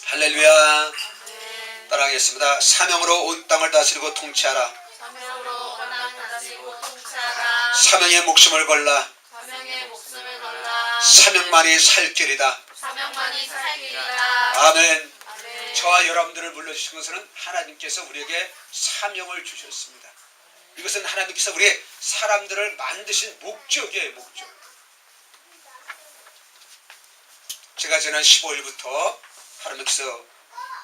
할렐루야. 따라하겠습니다. 사명으로 온 땅을 다스리고 통치하라. 사명으로 온 땅을 다스리고 통치하라. 사명의 목숨을 걸라. 사명의 목숨을 걸라. 사명만이 살 길이다. 사명만이 살 길이다. 아멘. 아멘. 저와 여러분들을 불러주신 것은 하나님께서 우리에게 사명을 주셨습니다. 이것은 하나님께서 우리의 사람들을 만드신 목적이에요. 목적. 제가 지난 15일부터 하나님께서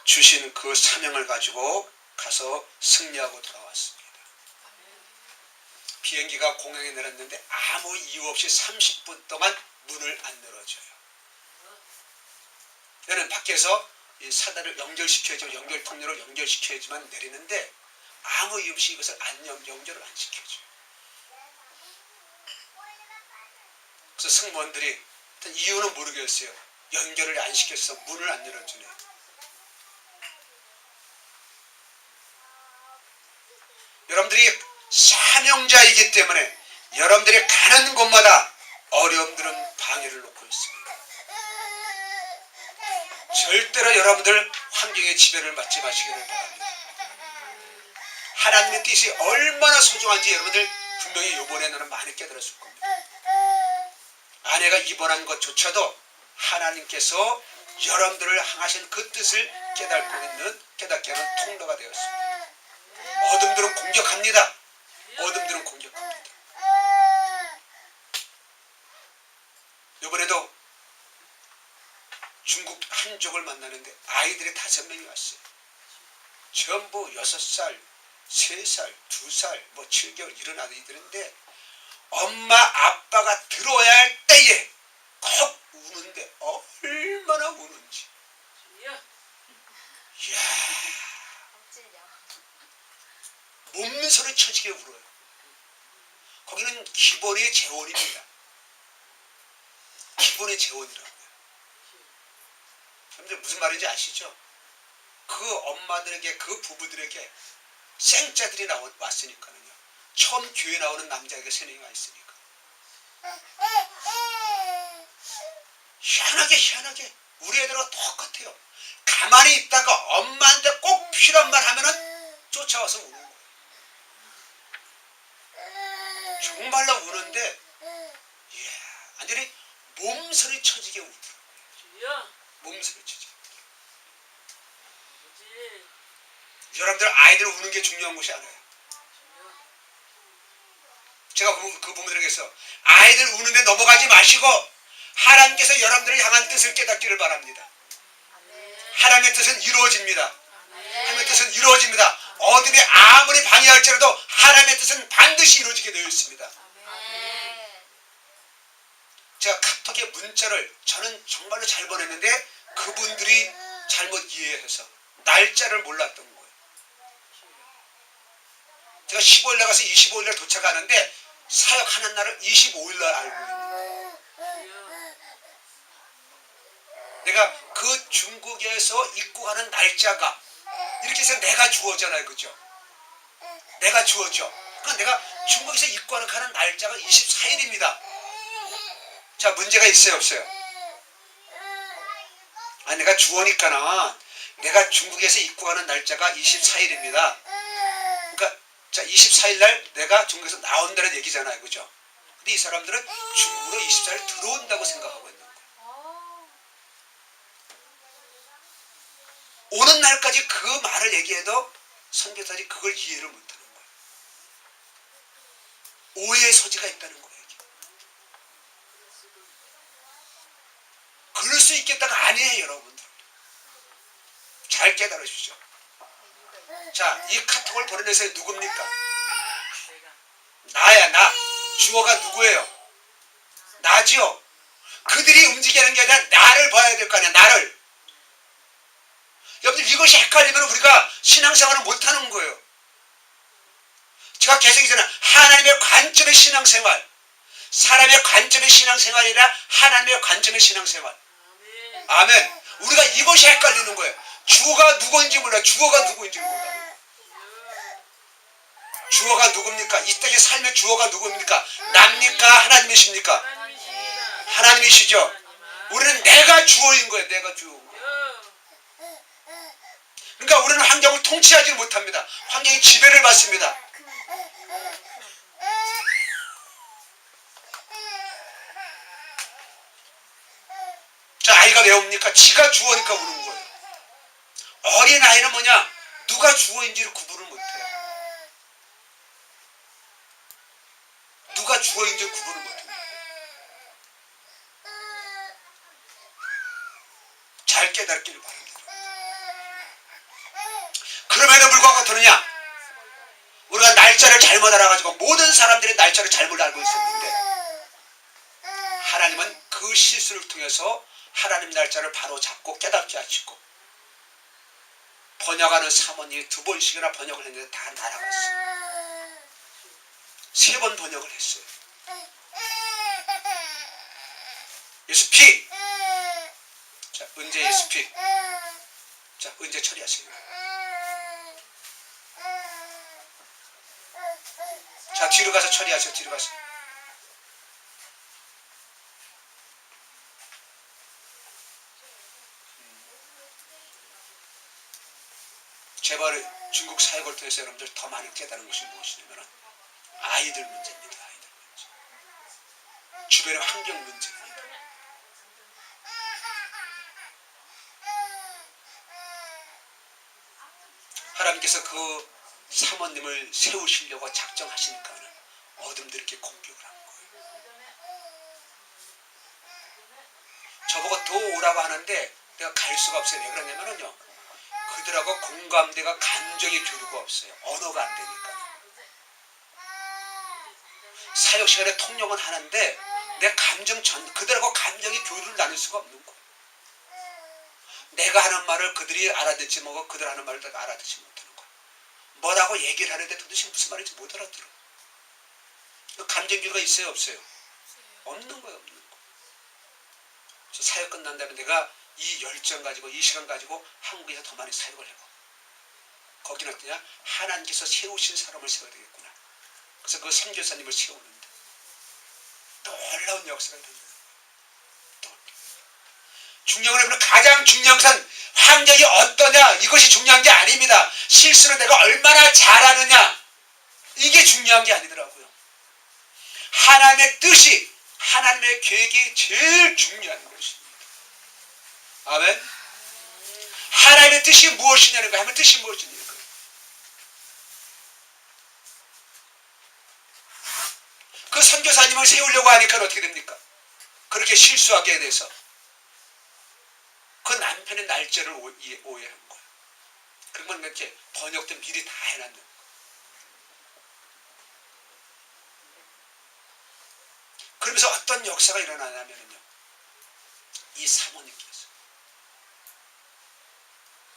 주신 그 사명을 가지고 가서 승리하고 돌아왔습니다. 비행기가 공항에 내렸는데 아무 이유 없이 30분 동안 문을 안 열어줘요. 얘는 밖에서 이 사다를 연결시켜야죠. 연결 통로로 연결시켜야지만 내리는데 아무 이유 없이 이것을 연결을 안 시켜줘요. 그래서 승무원들이 이유는 모르겠어요. 연결을 안 시켜서 문을 안 열어주네. 여러분들이 사명자이기 때문에 여러분들이 가는 곳마다 어려움들은 방해를 놓고 있습니다. 절대로 여러분들 환경의 지배를 받지 마시기를 바랍니다. 하나님의 뜻이 얼마나 소중한지 여러분들 분명히 이번에 나는 많이 깨달았을 겁니다. 아내가 입원한 것조차도 하나님께서 여러분들을 향하신 그 뜻을 깨닫게 하는 통로가 되었습니다. 어둠들은 공격합니다. 어둠들은 공격합니다. 이번에도 중국 한족을 만나는데 아이들이 5명이 왔어요. 전부 6살, 3살, 2살, 7개월 이런 아이들인데 엄마 아빠가 들어야 할 때에 꼭 우는데 얼마나 우는지. 이야, 몸소리 쳐지게 울어요. 거기는 기본의 재원입니다. 기본의 재원이라고요. 여러분들 무슨 말인지 아시죠? 그 엄마들에게, 그 부부들에게 생자들이 왔으니까요. 처음 교회 나오는 남자에게 3명이 와 있으니까. 희한하게 우리 애들하고 똑같아요. 가만히 있다가 엄마한테 꼭 필요한 말 하면은 쫓아와서 우는 거예요. 정말로 우는데 이야, 완전히 몸서리 쳐지게 울더라고요. 몸서리 쳐지게. 여러분들 아이들 우는 게 중요한 것이 아니에요. 제가 그 부모들에게서 아이들 우는데 넘어가지 마시고 하나님께서 여러분들을 향한 뜻을 깨닫기를 바랍니다. 하나님의 뜻은 이루어집니다. 하나님의 뜻은 이루어집니다. 어둠이 아무리 방해할지라도 하나님의 뜻은 반드시 이루어지게 되어 있습니다. 제가 카톡에 문자를 저는 정말로 잘 보냈는데 그분들이 잘못 이해해서 날짜를 몰랐던 거예요. 제가 15일 나가서 25일 날 도착하는데 사역하는 날을 25일 날 알고 있는 거예요. 내가 그 중국에서 입국하는 날짜가 이렇게 해서 내가 주어잖아요. 그죠? 내가 주어져. 그러니까 내가 중국에서 입국하는 날짜가 24일입니다. 자, 문제가 있어요, 없어요? 아니, 내가 주어니까나 내가 중국에서 입국하는 날짜가 24일입니다. 그러니까 자, 24일 날 내가 중국에서 나온다는 얘기잖아요. 그죠? 근데 이 사람들은 중국으로 24일 들어온다고 생각하고 있는 거예요. 오는 날까지 그 말을 얘기해도 선교사들이 그걸 이해를 못하는 거예요. 오해의 소지가 있다는 거예요. 그럴 수 있겠다가 아니에요, 여러분들. 잘 깨달으십시오. 자, 이 카톡을 보내는 사람이 누굽니까? 나야, 나. 주어가 누구예요? 나지요. 그들이 움직이는 게 아니라 나를 봐야 될 거 아니야, 나를. 여러분들 이것이 헷갈리면 우리가 신앙생활을 못하는 거예요. 제가 계속 있잖아요. 하나님의 관점의 신앙생활. 사람의 관점의 신앙생활이라 하나님의 관점의 신앙생활. 아멘. 우리가 이것이 헷갈리는 거예요. 주어가 누구인지 몰라. 주어가 누구인지 몰라. 주어가 누굽니까? 이 땅의 삶의 주어가 누굽니까? 납니까? 하나님이십니까? 하나님이시죠. 우리는 내가 주어인 거예요. 내가 주어인 거예요. 그러니까 우리는 환경을 통치하지 못합니다. 환경이 지배를 받습니다. 자, 아이가 왜 웁니까? 지가 주어니까 우는 거예요. 어린아이는 뭐냐? 누가 주어인지를 구분을 못해요. 누가 주어인지를 구분을 못해요. 잘 깨닫기를 바랍니다. 그럼에도 불구하고 어떠느냐? 우리가 날짜를 잘못 알아가지고 모든 사람들이 날짜를 잘못 알고 있었는데 하나님은 그 실수를 통해서 하나님 날짜를 바로 잡고 깨닫게 하시고 번역하는 사모님이 2번씩이나 번역을 했는데 다 날아갔어요. 3번 번역을 했어요. 예수피! 자, 은재 예수피. 자, 은재 처리하세요. 자, 뒤로 가서 처리하세요. 뒤로 가서. 제발 중국 사역을 통해서 여러분들 더 많이 깨달은 것이 무엇이냐면 아이들 문제입니다. 아이들 문제. 주변의 환경 문제입니다. 하나님께서 그 사모님을 세우시려고 작정하시니까는 어둠들이 이렇게 공격을 한 거예요. 저보고 더 오라고 하는데 내가 갈 수가 없어요. 왜 그러냐면요. 그들하고 공감대가 감정의 교류가 없어요. 언어가 안 되니까. 사역 시간에 통역은 하는데 내 감정 그들하고 감정의 교류를 나눌 수가 없는 거예요. 내가 하는 말을 그들이 알아듣지 못하고 그들 하는 말을 내가 알아듣지 못하는 거예요. 뭐라고 얘기를 하는데 도대체 무슨 말인지 못 알아들어. 감정 교류가 있어요, 없어요? 없는 거예요, 없는 거. 그래서 사역 끝난 다음에 내가 이 열정 가지고 이 시간 가지고 한국에서 더 많이 사역을 해봐. 거기는 어떠냐? 하나님께서 세우신 사람을 세워야 되겠구나. 그래서 그 선교사님을 세우는데 놀라운 역사가 됩니다. 중요한 건 가장 중요한 것은 환경이 어떠냐 이것이 중요한 게 아닙니다. 실수를 내가 얼마나 잘하느냐 이게 중요한 게 아니더라고요. 하나님의 뜻이 하나님의 계획이 제일 중요한 것입니다. 아멘. 하나님의 뜻이 무엇이냐는 거예요. 하나님의 뜻이 무엇이냐는 거예요. 그 선교사님을 세우려고 하니까 어떻게 됩니까? 그렇게 실수하게 돼서 그 남편의 날짜를 오해한 거예요. 그러면 이렇게 번역도 미리 다 해놨는 거예요. 그러면서 어떤 역사가 일어나냐면요. 이 사모님께서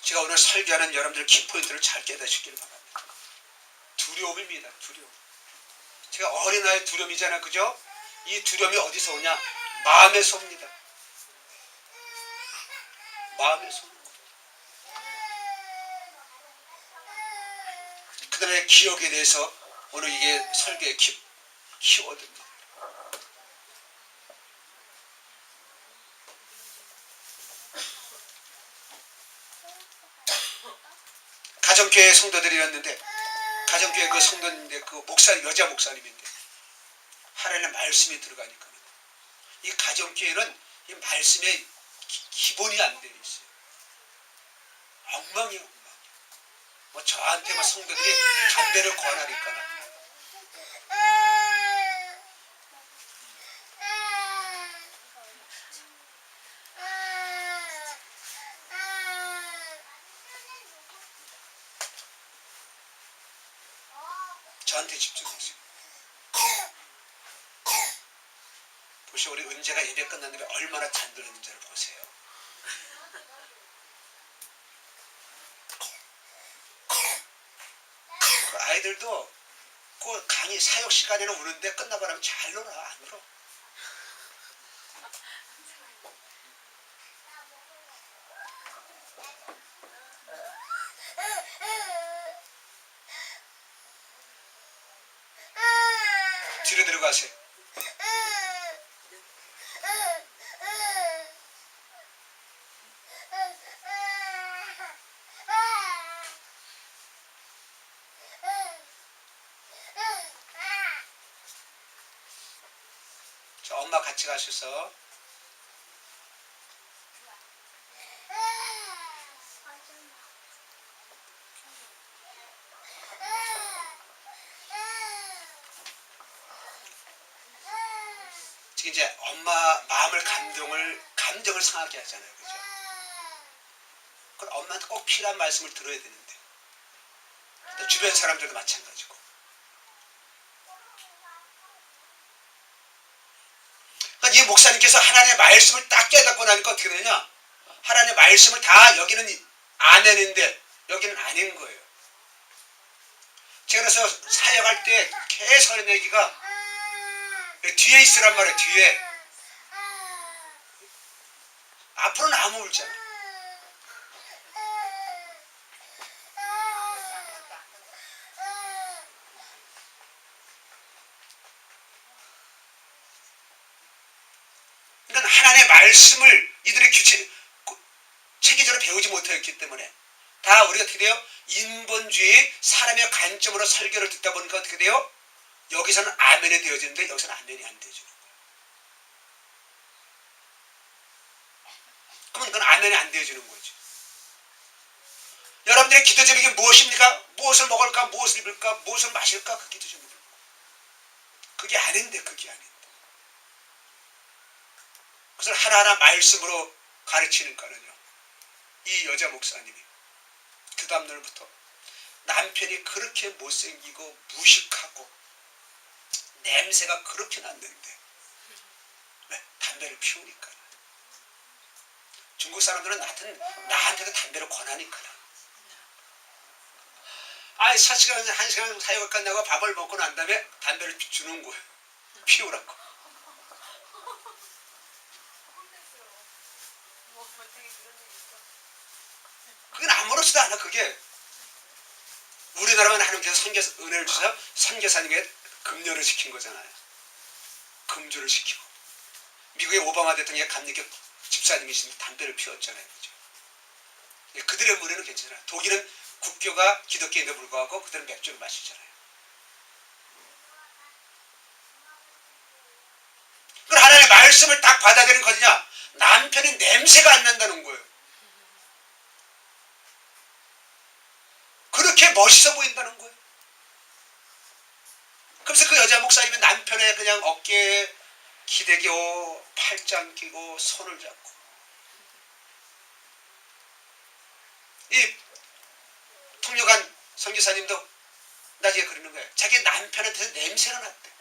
제가 오늘 설교하는 여러분들 키포인트를 잘 깨닫으시길 바랍니다. 두려움입니다. 두려움. 제가 어린아이 두려움이잖아요. 그죠? 이 두려움이 어디서 오냐? 마음에서 옵니다. 마음에서 오는 거예요. 그들의 기억에 대해서 오늘 이게 설교의 키워드입니다. 가정교회 성도들이었는데 가정교회 그 성도인데 그 목사님 여자 목사님인데 하나님의 말씀이 들어가니까 이 가정교회는 이 말씀의 기본이 안 되어 있어요. 엉망이에요, 엉망. 뭐 저한테 뭐 성도들이 담배를 권하니까 저한테 집중하세요. 보시오, 우리 은재가 예배 끝났는데 얼마나 단돌했는지를 보세요. 그 아이들도 그 강의 사역 시간에는 우는데 끝나고 나면 잘 놀아. 안 울어. 뒤로 들어가세요. 엄마 같이 가셔서 지금 이제 엄마 마음을 감정을 상하게 하잖아요. 그죠? 그럼 엄마한테 꼭 필요한 말씀을 들어야 되는데 또 주변 사람들도 마찬가지고. 그러니까 이 목사님께서 하나님의 말씀을 딱 깨닫고 나니까 어떻게 되냐? 하나님의 말씀을 다 여기는 아멘인데 여기는 아닌 거예요. 제가 그래서 사역할 때 계속 하는 얘기가 뒤에 있으란 말이에요. 뒤에. 앞으로는 아무 울잖아. 그러니까 하나님의 말씀을 이들이 체계적으로 배우지 못했기 때문에 다 우리가 어떻게 돼요? 인본주의 사람의 관점으로 설교를 듣다 보니까 어떻게 돼요? 여기서는 아멘이 되어지는데 여기서는 아멘이 안 되어지는 거예요. 그러면 그건 아멘이 안 되어지는 거죠. 여러분들의 기도 제목이 무엇입니까? 무엇을 먹을까? 무엇을 입을까? 무엇을 마실까? 그 기도 제목이. 그게 아닌데 그게 아닌데. 그것을 하나하나 말씀으로 가르치니까는요. 이 여자 목사님이 그 다음날부터 남편이 그렇게 못생기고 무식하고 냄새가 그렇게 났는데 왜? 담배를 피우니까. 중국 사람들은 나한테도 담배를 권하니까. 아이 4시간 1시간 사역을 끝나고 밥을 먹고 난 다음에 담배를 주는 거예요. 피우라고. 그건 아무렇지도 않아. 그게 우리나라만 하나님께서 은혜를 주셔서 선교사님에게 금연을 시킨 거잖아요. 금주를 시키고. 미국의 오바마 대통령의 감리교 집사님이신 담배를 피웠잖아요. 그죠? 그들의 문화는 괜찮아요. 독일은 국교가 기독교인데 불구하고 그들은 맥주를 마시잖아요. 그럼 하나님의 말씀을 딱 받아들이는 거냐? 남편이 냄새가 안 난다는 거예요. 그렇게 멋있어 보인다는 거예요. 그래서 그 여자 목사님이 남편의 그냥 어깨에 기대고 팔짱 끼고 손을 잡고 이 통역한 선교사님도 나중에 그러는 거예요. 자기 남편한테 냄새가 났대.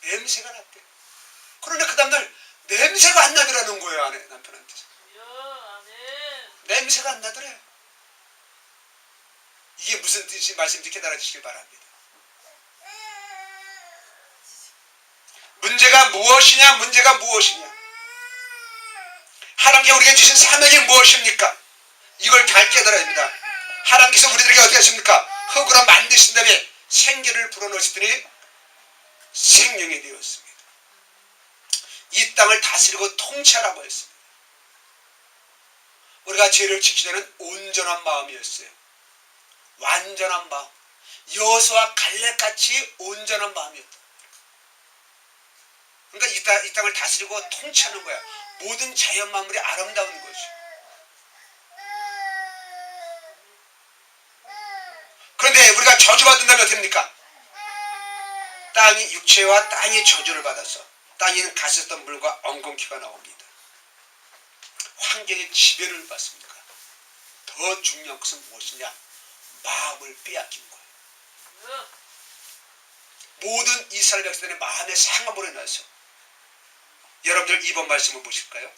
냄새가 났대. 그런데 그 다음날 냄새가 안 나더라는 거예요. 아내 남편한테서. 냄새가 안 나더래요. 이게 무슨 뜻인지 말씀드리 깨달아 주시길 바랍니다. 문제가 무엇이냐? 문제가 무엇이냐? 하나님께 우리에게 주신 사명이 무엇입니까? 이걸 잘 깨달아야 합니다. 하나님께서 우리들에게 어떻게 하십니까? 흙으로 만드신 다음에 생기를 불어넣으시더니 생명이 되었습니다. 이 땅을 다스리고 통치하라고 했습니다. 우리가 죄를 지키려는 온전한 마음이었어요. 완전한 마음. 여호수아 갈렙같이 온전한 마음이었다. 그러니까 이 땅을 다스리고 통치하는 거야. 모든 자연 만물이 아름다운 거지. 그런데 우리가 저주받는다면 어떻게 됩니까? 땅이 육체와 땅이 저주를 받아서 땅에는 가시던 물과 엉겅퀴가 나옵니다. 환경의 지배를 받습니까? 더 중요한 것은 무엇이냐? 마음을 빼앗긴 거예요. 모든 이스라엘 백성들의 마음의 상함으로 인해서 여러분들 이번 말씀을 보실까요?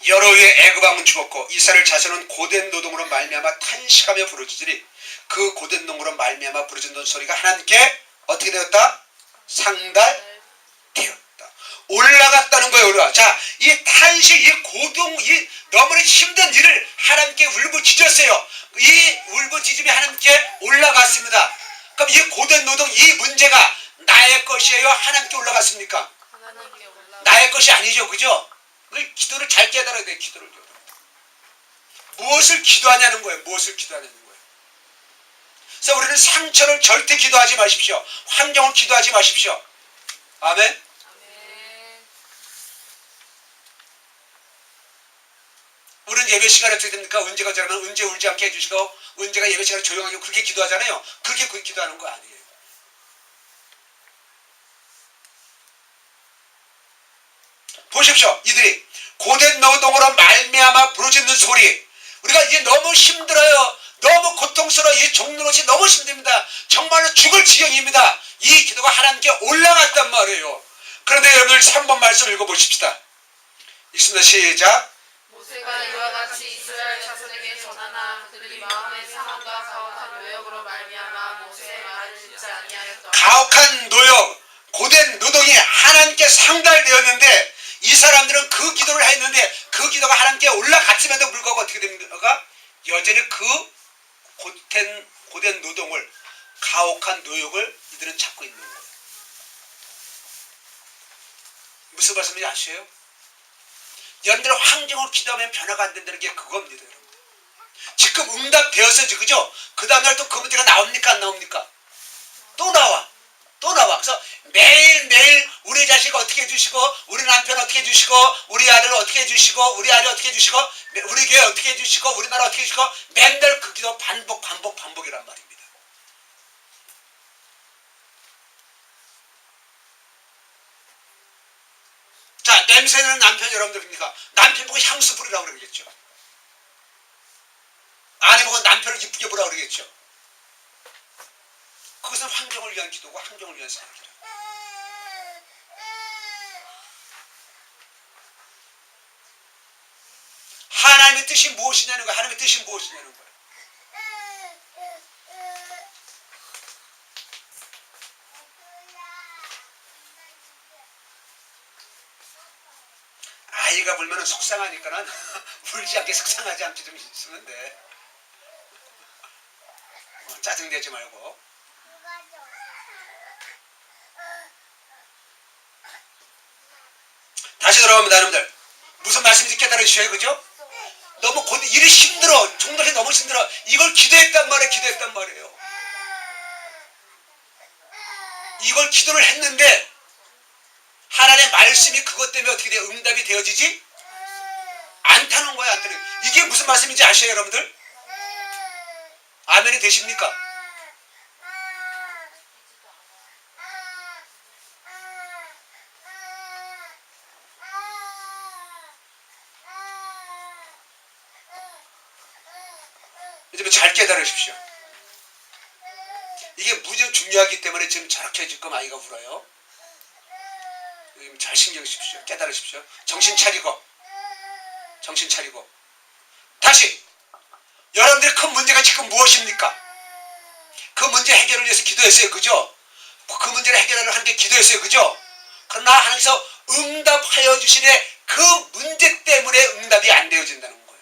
여러 후에 애굽 왕은 죽었고 이스라엘 자손은 고된 노동으로 말미암아 탄식하며 부르짖으니 그 고된 노동으로 말미암아 부르짖는 소리가 하나님께 어떻게 되었다? 상달되었다. 올라갔다는 거예요. 올라가. 자, 이 탄식, 이 고동, 이 너무나 힘든 일을 하나님께 울부짖었어요. 이 울부짖음이 하나님께 올라갔습니다. 그럼 이 고된 노동, 이 문제가 나의 것이에요? 하나님께 올라갔습니까? 나의 것이 아니죠. 그죠? 그 기도를 잘 깨달아야 돼요. 기도를. 무엇을 기도하냐는 거예요. 무엇을 기도하냐는 거예요. 그래서 우리는 상처를 절대 기도하지 마십시오. 환경을 기도하지 마십시오. 아멘. 아멘. 우리는 예배 시간에 어떻게 됩니까? 은재가 저러면 은재 울지 않게 해주시고, 은재가 예배 시간에 조용하게 그렇게 기도하잖아요. 그렇게 기도하는 거 아니에요. 보십시오. 이들이 고된 노동으로 말미암아 부르짖는 소리. 우리가 이제 너무 힘들어요. 너무 고통스러워. 이 종로릇이 너무 힘듭니다. 정말로 죽을 지경입니다. 이 기도가 하나님께 올라갔단 말이에요. 그런데 여러분들 3번 말씀 읽어보십시다. 읽습니다. 시작. 모세가 이와 같이 이스라엘 자손에게 전하나 그들이 마음의 상함과 가혹한 노역으로 말미암아 모세의 말을 듣지 아니하였더라. 가혹한 노역, 고된 노동이 하나님께 상달되었는데 이 사람들은 그 기도를 했는데 그 기도가 하나님께 올라갔음에도 불구하고 어떻게 됩니까? 여전히 그 고된 노동을, 가혹한 노역을 이들은 찾고 있는 거예요. 무슨 말씀인지 아시죠? 여러분들 환경을 기도하면 변화가 안 된다는 게 그겁니다. 여러분들. 지금 응답되었어요. 그죠? 그 다음날 또 그 문제가 나옵니까? 안 나옵니까? 또 나와. 그래서 매일매일 우리 자식 어떻게 해주시고, 우리 남편 어떻게 해주시고, 우리 아들 어떻게 해주시고, 우리 아들 어떻게 해주시고, 우리 교회 어떻게 해주시고, 우리나라 어떻게 해주시고, 맨날 그 기도 반복이란 말입니다. 자, 냄새나는 남편 여러분들입니까? 남편 보고 향수 뿌리라고 그러겠죠. 아내 보고 남편을 이쁘게 보라고 그러겠죠. 그것은 환경을 위한 기도고 환경을 위한 사역이다. 하나님의 뜻이 무엇이냐는 거야. 하나님의 뜻이 무엇이냐는 거야. 아이가 불면 속상하니까는 울지 않게 속상하지 않게 좀 있으면 돼. 짜증내지 말고. 다시 돌아옵니다. 여러분들 무슨 말씀인지 깨달으셔야 그죠? 너무 일이 힘들어. 종들이 너무 힘들어. 이걸 기도했단 말이에요. 이걸 기도를 했는데 하나님의 말씀이 그것 때문에 어떻게 돼요? 응답이 되어지지 않다는 거야. 안 되는. 이게 무슨 말씀인지 아셔요 여러분들? 아멘이 되십니까? 이제 잘 깨달으십시오. 이게 무지 중요하기 때문에 지금 저렇게 지금 아이가 울어요. 잘 신경 쓰십시오. 깨달으십시오. 정신 차리고 다시 여러분들의 큰 문제가 지금 무엇입니까? 그 문제 해결을 위해서 기도했어요. 그죠? 그 문제를 해결하려고 하는 게 기도했어요. 그죠? 그러나 하나님께서 응답하여 주시네 그 문제 때문에 응답이 안 되어진다는 거예요.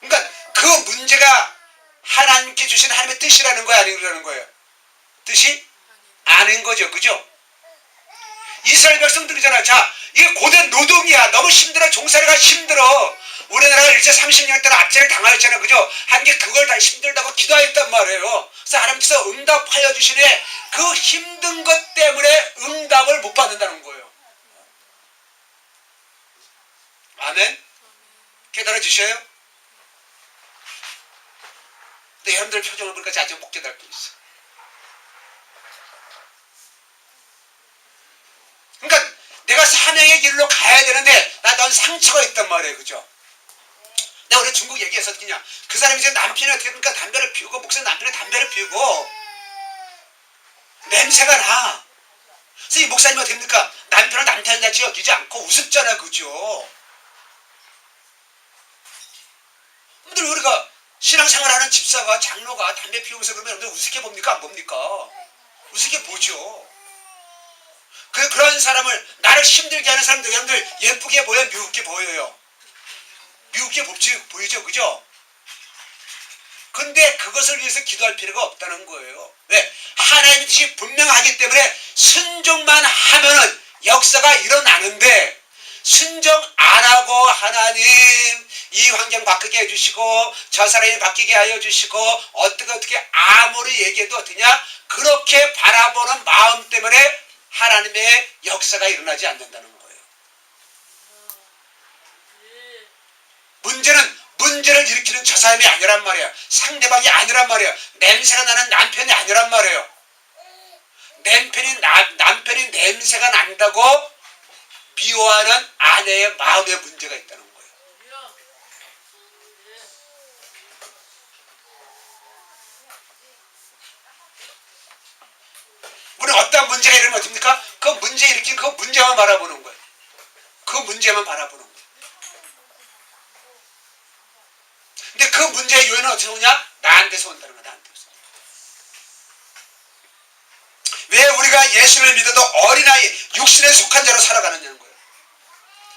그러니까 그 문제가 하나님께 주신 하나님의 뜻이라는 거예요? 아니라는 거예요? 뜻이 아닌 거죠. 그죠? 이스라엘 백성들이잖아. 자, 이게 고된 노동이야. 너무 힘들어. 종살이가 힘들어. 우리나라가 일제 30년 동안 압제를 당하였잖아. 그죠? 한 게 그걸 다 힘들다고 기도했단 말이에요. 그래서 하나님께서 응답하여 주시네 그 힘든 것 때문에 응답을 못 받는다는 거예요. 아멘? 깨달아지셔요? 근데 여러분들 표정을 보니까 아직 못 깨달고 있어. 그러니까 내가 사명의 길로 가야 되는데 넌 상처가 있단 말이에요. 그죠? 내가 우리 중국 얘기해서 그냥 그 사람이 이제 남편이 어떻게 됩니까? 담배를 피우고 목사님 남편이 담배를 피우고 냄새가 나. 그래서 이 목사님이 어떻게 됩니까? 남편을 남편같이 여기지 않고 우습잖아. 그죠? 여러분들 우리가 신앙생활하는 집사가 장로가 담배 피우면서 그러면 여러분들 우습게 봅니까? 안 봅니까? 우습게 보죠. 그런 사람을 나를 힘들게 하는 사람들 여러분들 예쁘게 보여요? 미흡게 보여요? 미흡게 보이죠? 그죠? 근데 그것을 위해서 기도할 필요가 없다는 거예요. 왜? 하나님의 뜻이 분명하기 때문에 순종만 하면은 역사가 일어나는데 순종 안 하고 하나님 이 환경 바뀌게 해주시고 저 사람이 바뀌게 하여 주시고 어떻게 아무리 얘기해도 어떠냐 그렇게 바라보는 마음 때문에 하나님의 역사가 일어나지 않는다는 거예요. 문제를 일으키는 저 사람이 아니란 말이야. 상대방이 아니란 말이야. 냄새가 나는 남편이 아니란 말이에요. 남편이 냄새가 난다고 미워하는 아내의 마음에 문제가 있다는 거예요. 우리는 어떤 문제가 일어나면 어떻습니까? 그 문제 일으킨 그 문제만 바라보는 거예요. 그 문제만 바라보는 거예요. 근데 그 문제의 요인은 어디서 오냐? 나한테서 온다는 거야. 나한테서. 왜 우리가 예수를 믿어도 어린아이 육신에 속한 자로 살아가느냐는 거예요.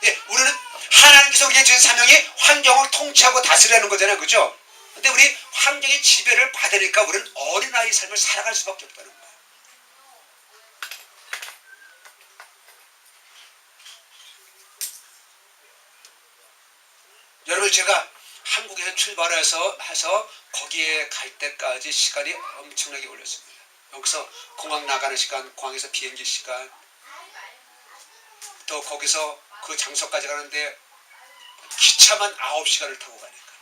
예, 우리는 하나님께서 우리에게 주신 사명이 환경을 통치하고 다스리라는 거잖아요. 그죠? 근데 우리 환경의 지배를 받으니까 우리는 어린아이 삶을 살아갈 수밖에 없다는 거예요. 여러분 제가 한국에서 출발해서 거기에 갈 때까지 시간이 엄청나게 걸렸습니다. 여기서 공항 나가는 시간, 공항에서 비행기 시간, 또 거기서 그 장소까지 가는데 기차만 9시간을 타고 가니까.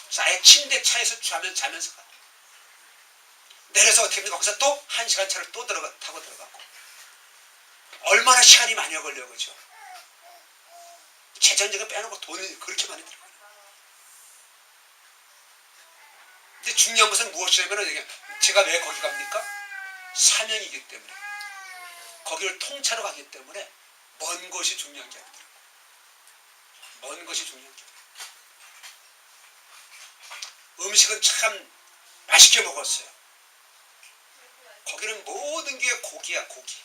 그래서 아예 침대차에서 자면서 가. 내려서 어떻게 하면 거기서 또 1시간 차를 또 타고 들어가고. 얼마나 시간이 많이 걸려, 그죠? 재정적인 빼놓고 돈이 그렇게 많이 들어가요. 근데 중요한 것은 무엇이냐면 제가 왜 거기 갑니까? 사명이기 때문에. 거기를 통째로 가기 때문에 먼 것이 중요한 게 아니더라고요. 먼 것이 중요한 게 아니더라고요. 음식은 참 맛있게 먹었어요. 거기는 모든 게 고기야, 고기.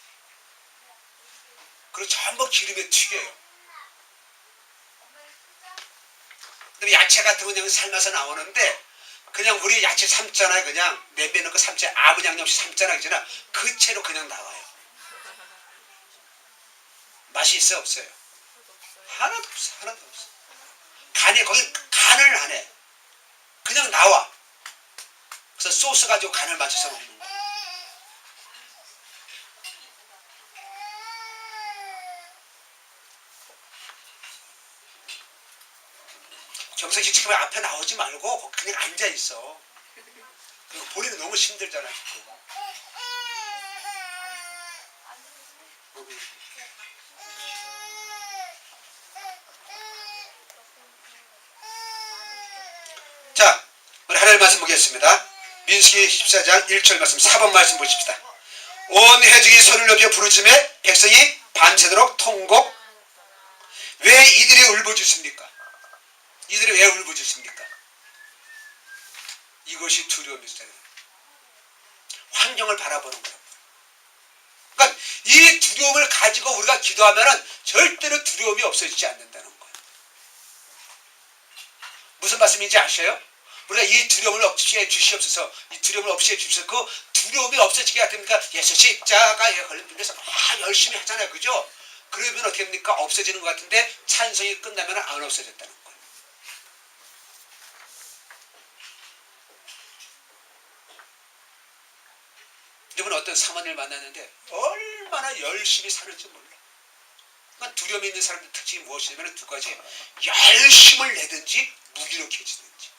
그리고 전부 기름에 튀겨요. 근데 야채 같은 거 그냥 삶아서 나오는데 그냥 우리 야채 삶잖아요. 그냥 냄비에 넣고 삶지 아무 양념 없이 삶잖아요. 그잖아. 그 채로 그냥 나와요. 맛이 있어 없어요? 하나도 없어. 하나도 없어. 거기 간을 안 해. 그냥 나와. 그래서 소스 가지고 간을 맞춰서 먹는 거야. 정석이 지금 앞에 나오지 말고 그냥 앉아 있어. 그리고 본인은 너무 힘들잖아 지금. 자, 우리 하나님 말씀 보겠습니다. 민수기 14장 1절 말씀 4번 말씀 보십시다. 온 회중이 손을 높여 부르짖으며 백성이 밤새도록 통곡. 왜 이들이 울부짖습니까? 이들이 왜 울부짖습니까? 이것이 두려움이잖아요. 환경을 바라보는 거예요. 그러니까 이 두려움을 가지고 우리가 기도하면 절대로 두려움이 없어지지 않는다는 거예요. 무슨 말씀인지 아셔요? 우리가 이 두려움을 없이 주시옵소서, 이 두려움을 없이 주시옵소서. 그 두려움이 없어지게 하십니까? 예수 십자가에 걸린 분에서 막 열심히 하잖아요. 그죠? 그러면 어떻게 됩니까? 없어지는 것 같은데 찬송이 끝나면 안 없어졌다는 거예요. 여러분 어떤 사모님을 만났는데 얼마나 열심히 사는지 몰라. 그러니까 두려움이 있는 사람들 특징이 무엇이냐면 두 가지. 열심을 내든지 무기력해지든지.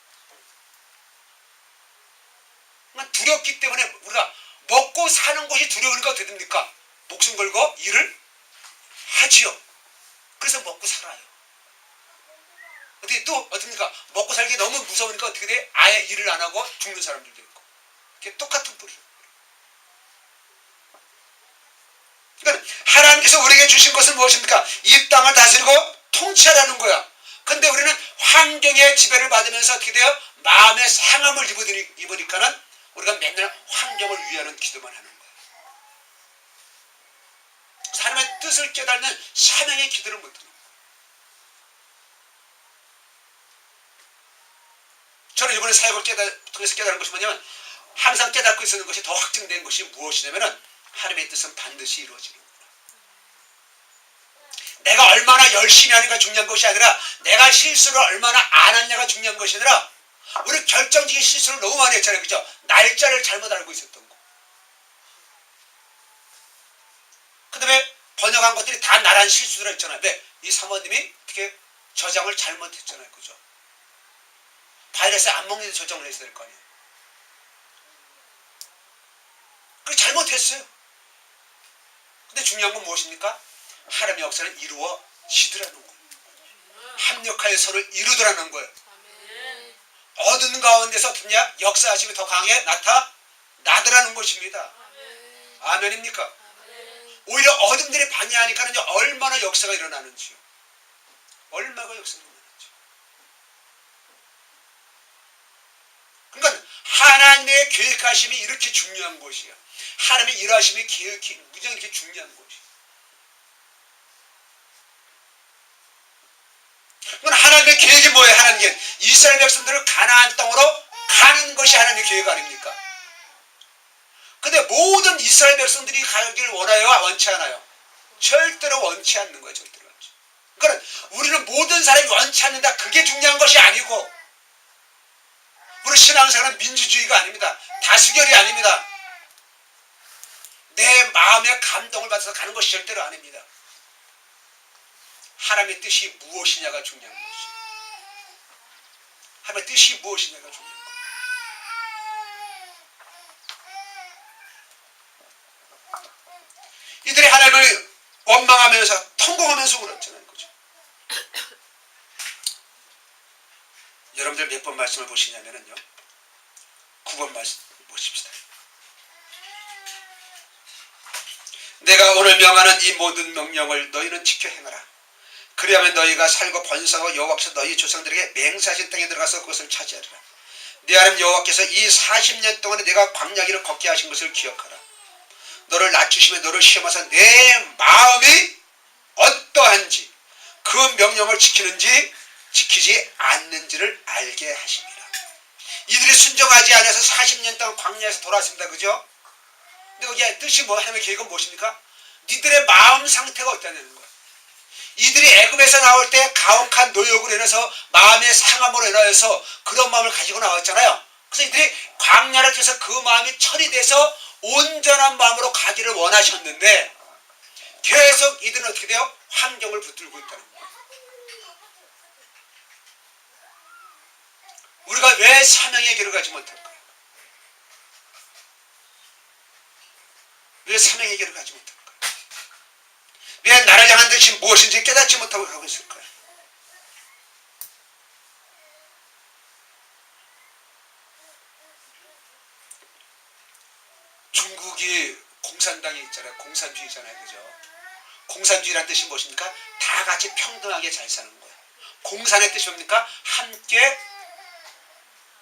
그러니까 두렵기 때문에 우리가 먹고 사는 것이 두려우니까 어떻게 됩니까? 목숨 걸고 일을 하지요. 그래서 먹고 살아요. 어떻게 또 어떻습니까? 먹고 살기 너무 무서우니까 어떻게 돼? 아예 일을 안 하고 죽는 사람들도 있고. 이게 똑같은 뿌리죠. 그러니까 하나님께서 우리에게 주신 것은 무엇입니까? 이 땅을 다스리고 통치하라는 거야. 근데 우리는 환경의 지배를 받으면서 어떻게 돼요? 마음의 상함을 입으니까는 우리가 맨날 환경을 위하는 기도만 하는 거야. 하나님의 뜻을 깨닫는 사명의 기도를 못 드는 거야. 저는 이번에 사역을 통해서 깨달은 것이 뭐냐면 항상 깨닫고 있었는 것이 더 확증된 것이 무엇이냐면은 하나님의 뜻은 반드시 이루어지는구나. 내가 얼마나 열심히 하는가 중요한 것이 아니라 내가 실수를 얼마나 안 했냐가 중요한 것이 아니라 우리 결정적인 실수를 너무 많이 했잖아요. 그죠? 날짜를 잘못 알고 있었던 거. 그 다음에 번역한 것들이 다 나란 실수를 했잖아요. 왜? 이 사모님이 어떻게 저장을 잘못했잖아요. 그죠? 바이러스 안 먹는 데 저장을 했어야 될 거 아니에요. 그게 잘못했어요. 근데 중요한 건 무엇입니까? 하나님의 역사는 이루어지더라는 거예요. 합력하여 서로 이루더라는 거예요. 어두운 가운데서 어떻냐? 역사하심이 더 강하게 나타나더라는 것입니다. 아멘입니까? 오히려 어둠들이 방해하니까는 얼마나 역사가 일어나는지요. 얼마나 역사가 일어나는지. 그러니까 하나님의 계획하심이 이렇게 중요한 것이야. 하나님의 일하심이 계획이 무척 이렇게 중요한 것이야. 그건 하나님의 계획이 뭐예요? 하나님의 이스라엘 백성들을 가나안 땅으로 가는 것이 하나님의 계획 아닙니까? 근데 모든 이스라엘 백성들이 가기를 원해요? 원치 않아요? 절대로 원치 않는 거예요. 절대로 원치. 그러니까 우리는 모든 사람이 원치 않는다. 그게 중요한 것이 아니고 우리 신앙생활은 민주주의가 아닙니다. 다수결이 아닙니다. 내 마음의 감동을 받아서 가는 것이 절대로 아닙니다. 하나님의 뜻이 무엇이냐가 중요한 것이에요. 하나님의 뜻이 무엇이냐가 중요한 거예요. 이들이 하나님을 원망하면서 통곡하면서 그렇잖아요. 그죠? 여러분들 몇 번 말씀을 보시냐면요. 9번 말씀 보십시다. 내가 오늘 명하는 이 모든 명령을 너희는 지켜 행하라. 그리하면 너희가 살고 번성하고 여호와께서 너희 조상들에게 맹세하신 땅에 들어가서 그것을 차지하리라. 네 하나님 여호와께서 이 40년 동안에 내가 광야길을 걷게 하신 것을 기억하라. 너를 낮추시며 너를 시험하사 내 마음이 어떠한지 그 명령을 지키는지 지키지 않는지를 알게 하십니다. 이들이 순종하지 않아서 40년 동안 광야에서 돌아왔습니다. 그죠? 근데 거기에 뜻이 뭐 하나님의 계획은 무엇입니까? 니들의 마음 상태가 어떠냐는 거예요. 이들이 애굽에서 나올 때 가혹한 노역으로 인해서 마음의 상함으로 인하여서 그런 마음을 가지고 나왔잖아요. 그래서 이들이 광야를 통해서 그 마음이 처리돼서 온전한 마음으로 가기를 원하셨는데 계속 이들은 어떻게 돼요? 환경을 붙들고 있다는 거예요. 우리가 왜 사명의 길을 가지 못할까요? 왜 사명의 길을 가지 못할까요? 왜 나를 향한 뜻이 무엇인지 깨닫지 못하고 가고 있을까요? 중국이 공산당이 있잖아요. 공산주의잖아요. 그죠? 공산주의라는 뜻이 무엇입니까? 다 같이 평등하게 잘 사는 거예요. 공산의 뜻이 뭡니까? 함께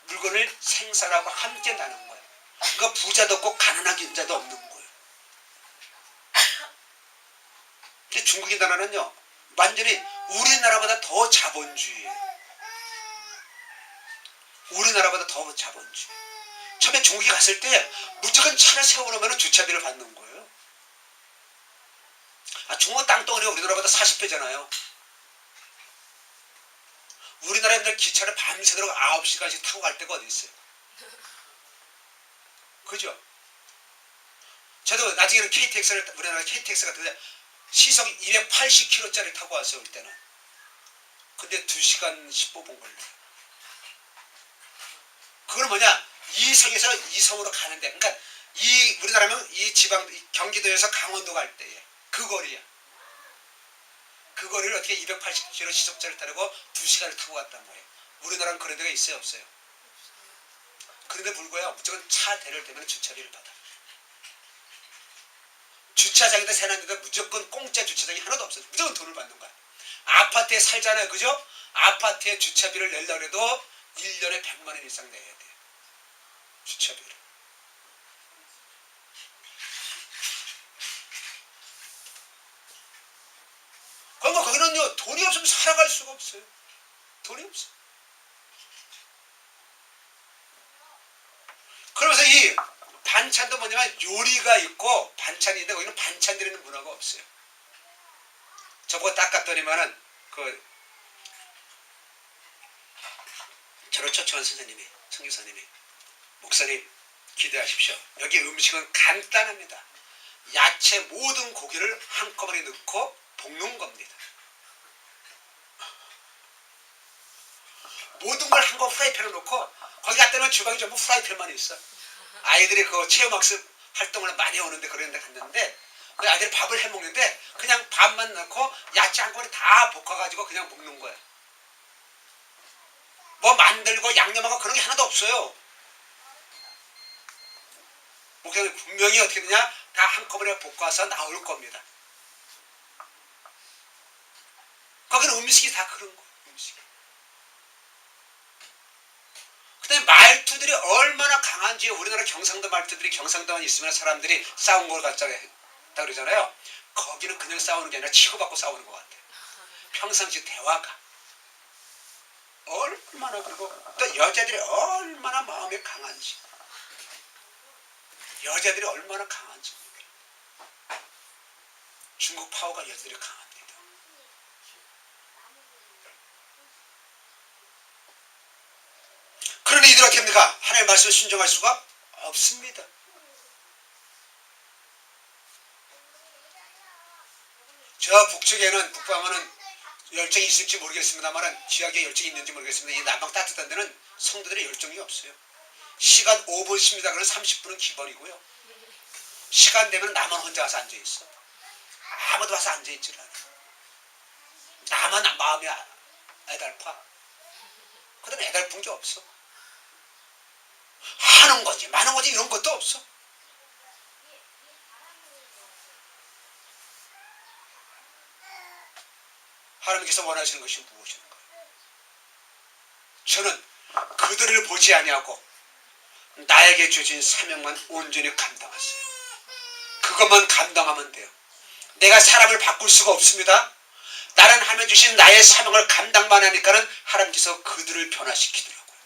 물건을 생산하고 함께 나누는 거예요. 그러니까 부자도 없고 가난한 인자도 없는 거예요. 근데 중국이 나라는요, 완전히 우리나라보다 더 자본주의예요. 우리나라보다 더 자본주의. 처음에 중국에 갔을 때 무조건 차를 세워놓으면 주차비를 받는 거예요. 중국 땅덩어리가 우리나라보다 40배잖아요. 우리나라인들 기차를 밤새도록 9시간씩 타고 갈 데가 어디 있어요? 그죠? 저도 나중에는 우리나라 KTX 같은데 시속 280km짜리 타고 왔어요. 올 때는. 근데 2시간 15분 걸려요. 그건 뭐냐? 이 성에서 이 성으로 가는데, 그러니까 우리나라면 이 지방 경기도에서 강원도 갈 때에 그 거리야. 그 거리를 어떻게 280km 시속차를 타려고 2시간을 타고 갔단 말이에요. 우리나라는 그런 데가 있어요, 없어요? 그런데 불구하고 무조건 차 대를 대면 주차비를 받아. 주차장에다 세놨는데 무조건 공짜 주차장이 하나도 없어요. 무조건 돈을 받는 거야. 아파트에 살잖아요, 그죠? 아파트에 주차비를 내려고 해도 1년에 100만 원 이상 내야 돼. 주차비를. 그러니까 거기는요, 돈이 없으면 살아갈 수가 없어요. 돈이 없어. 그러면서 이 반찬도 뭐냐면 요리가 있고 반찬이 있는데 거기는 반찬 드리는 문화가 없어요. 저보고 딱 갔더니만은 저를 초청한 선생님이, 성교사님이, 목사님 기대하십시오. 여기 음식은 간단합니다. 야채 모든 고기를 한꺼번에 넣고 볶는 겁니다. 모든 걸 한꺼번에 프라이팬에 놓고 거기 갔더니 주방이 전부 프라이팬만 있어. 아이들이 그 체험학습 활동을 많이 오는데 그런 데 갔는데 그 아이들이 밥을 해 먹는데 그냥 밥만 넣고 야채 한꺼번에 다 볶아가지고 그냥 먹는 거야. 뭐 만들고 양념하고 그런 게 하나도 없어요. 목사님 분명히 어떻게 되냐? 다 한꺼번에 볶아서 나올 겁니다. 거기는 음식이 다 그런 거예요. 음식이. 그 다음에 말투들이 얼마나 강한지 우리나라 경상도 말투들이 경상도만 있으면 사람들이 싸운 걸 갖다가 했다 그러잖아요. 거기는 그냥 싸우는 게 아니라 치고받고 싸우는 것 같아요. 평상시 대화가. 얼마나 그리고 또 여자들이 얼마나 마음이 강한지. 여자들이 얼마나 강한지. 중국 파워가 여자들이 강합니다. 그러니 이들 어떻게 합니까? 하나님의 말씀을 순종할 수가 없습니다. 저 북쪽에는, 북방어는 열정이 있을지 모르겠습니다만 지하에 열정이 있는지 모르겠습니다. 이 남방 따뜻한 데는 성도들의 열정이 없어요. 시간 5분 쉽니다. 그러면 30분은 기본이고요. 시간 되면 나만 혼자 와서 앉아있어. 아무도 와서 앉아있질 않아. 나만 마음이 애달파. 그 다음에 애달픈 게 없어. 하는 거지 마는 거지 이런 것도 없어. 하나님께서 원하시는 것이 무엇인가? 저는 그들을 보지 아니하고 나에게 주신 사명만 온전히 감당했어요. 그것만 감당하면 돼요. 내가 사람을 바꿀 수가 없습니다. 나는 하나님 주신 나의 사명을 감당만 하니까는 하나님께서 그들을 변화시키더라고요.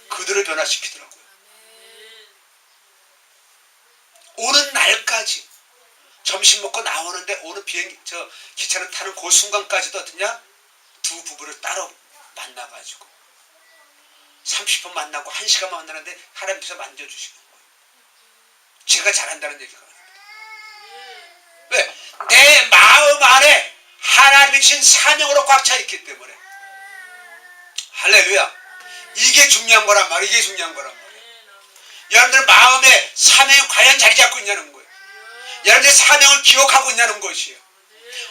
그들을 변화시키더라고요. 오는 날까지 점심 먹고 나오는데 오는 기차를 타는 그 순간까지도 어떠냐? 두 부부를 따로 만나가지고 30분 만나고 1시간 만나는데 하나님께서 만져주시는 거예요. 제가 잘한다는 얘기가 아닙니다. 왜? 내 마음 안에 하나님이 주신 사명으로 꽉 차 있기 때문에. 할렐루야. 이게 중요한 거란 말이에요. 이게 중요한 거란 말이에요. 여러분들 마음에 사명이 과연 자리 잡고 있냐는 거예요. 여러분들의 사명을 기억하고 있냐는 것이에요.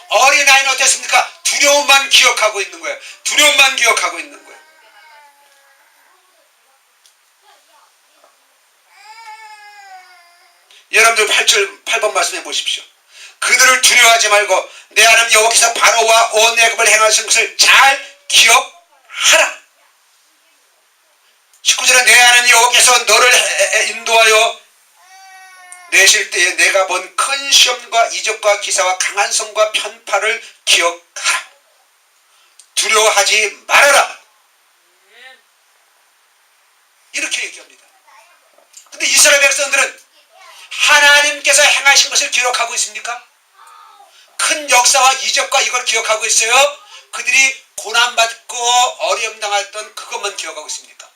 어린아이는 어땠습니까? 두려움만 기억하고 있는 거예요. 두려움만 기억하고 있는 거예요. 여러분들 8번 말씀해 보십시오. 그들을 두려워하지 말고 내 하나님 여호와께서 바로와 온 애굽을 행하신 것을 잘 기억하라. 19절에 내 하나님 여호와께서 너를 인도하여 내실 때에 내가 본 큰 시험과 이적과 기사와 강한 성과 편파를 기억하라. 두려워하지 말아라. 이렇게 얘기합니다. 근데 이스라엘 백성들은 하나님께서 행하신 것을 기록하고 있습니까? 큰 역사와 이적과 이걸 기억하고 있어요? 그들이 고난받고 어려움 당했던 그것만 기억하고 있습니까?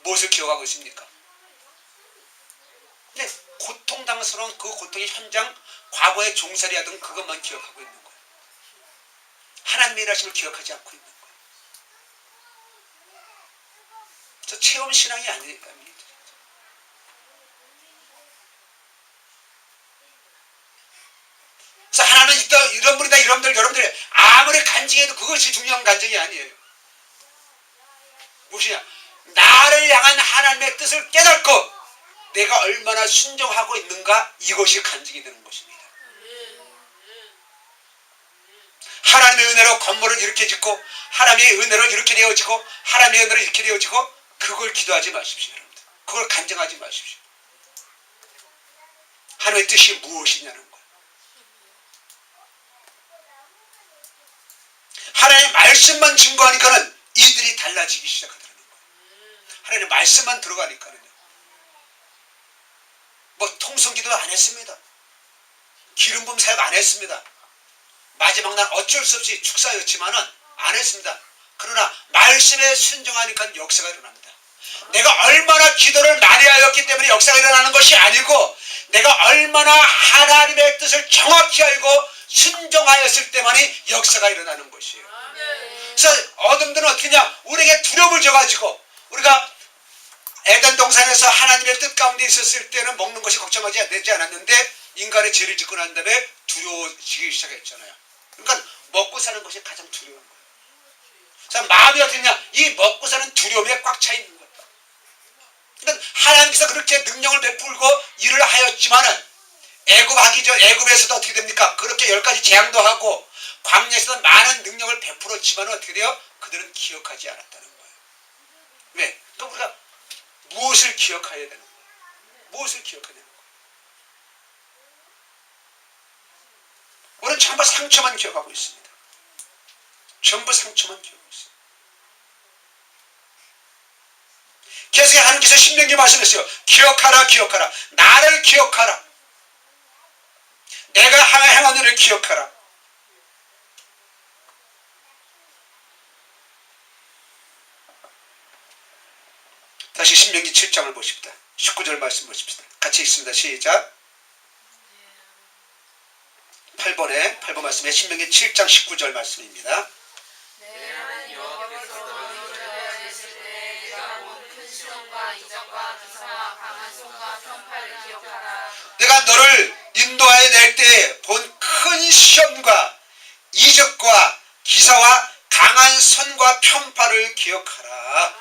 무엇을 기억하고 있습니까? 네, 고통당스러운 그 고통의 현장, 과거에 종살이하던 그것만 기억하고 있는 거예요. 하나님의 일하심을 기억하지 않고 있는 거예요. 저 체험신앙이 아닙니다. 그래서 하나는 있다, 이런 분이다, 여러분들 아무리 간증해도 그것이 중요한 간증이 아니에요. 무엇이냐? 나를 향한 하나님의 뜻을 깨닫고 내가 얼마나 순종하고 있는가, 이것이 간증이 되는 것입니다. 하나님의 은혜로 건물을 이렇게 짓고 하나님의 은혜로 이렇게 되어지고 하나님의 은혜로 이렇게 되어지고 그걸 기도하지 마십시오. 여러분들. 그걸 간증하지 마십시오. 하나님의 뜻이 무엇이냐는 거예요. 하나님의 말씀만 증거하니까는 이들이 달라지기 시작하더라는 거예요. 하나님의 말씀만 들어가니까는요. 뭐 통성기도 안 했습니다. 기름 부음 사역 안 했습니다. 마지막 날 어쩔 수 없이 축사였지만은 안 했습니다. 그러나 말씀에 순종하니까 역사가 일어납니다. 내가 얼마나 기도를 많이 하였기 때문에 역사가 일어나는 것이 아니고 내가 얼마나 하나님의 뜻을 정확히 알고 순종하였을 때만이 역사가 일어나는 것이에요. 그래서 어둠들은 어떻게 하냐, 우리에게 두려움을 줘가지고, 우리가 에덴 동산에서 하나님의 뜻 가운데 있었을 때는 먹는 것이 걱정하지 되지 않았는데 인간의 죄를 짓고 난 다음에 두려워지기 시작했잖아요. 그러니까 먹고 사는 것이 가장 두려운 거예요. 그래서 마음이 어떻냐, 이 먹고 사는 두려움에 꽉 차 있는 거예요. 그러니까 하나님께서 그렇게 능력을 베풀고 일을 하였지만은 애굽하기 전 애굽에서도 어떻게 됩니까? 그렇게 10가지 재앙도 하고 광야에서도 많은 능력을 베풀었지만 어떻게 돼요? 그들은 기억하지 않았다는 거예요. 왜? 그러니까 우리가 무엇을 기억해야 되는 거예요? 무엇을 기억해야 되는 거예요? 우리는 전부 상처만 기억하고 있습니다. 전부 상처만 기억하고 있습니다. 계속 하나님께서 신명기 말씀했어요. 기억하라, 기억하라. 나를 기억하라. 내가 행한 일을 기억하라. 다시 신명기 7장을 보십시다. 19절 말씀 보십시다. 같이 읽습니다. 시작. 8번 말씀에 신명기 7장 19절 말씀입니다. 내가 너를 인도하여 낼 때 본 큰 시험과 이적과 기사와 강한 선과 편파를 기억하라.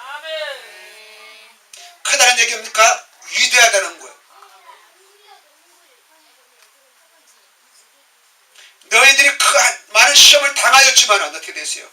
크다는 얘기입니까? 위대하다는 거예요. 너희들이 많은 시험을 당하였지만 어떻게 되세요?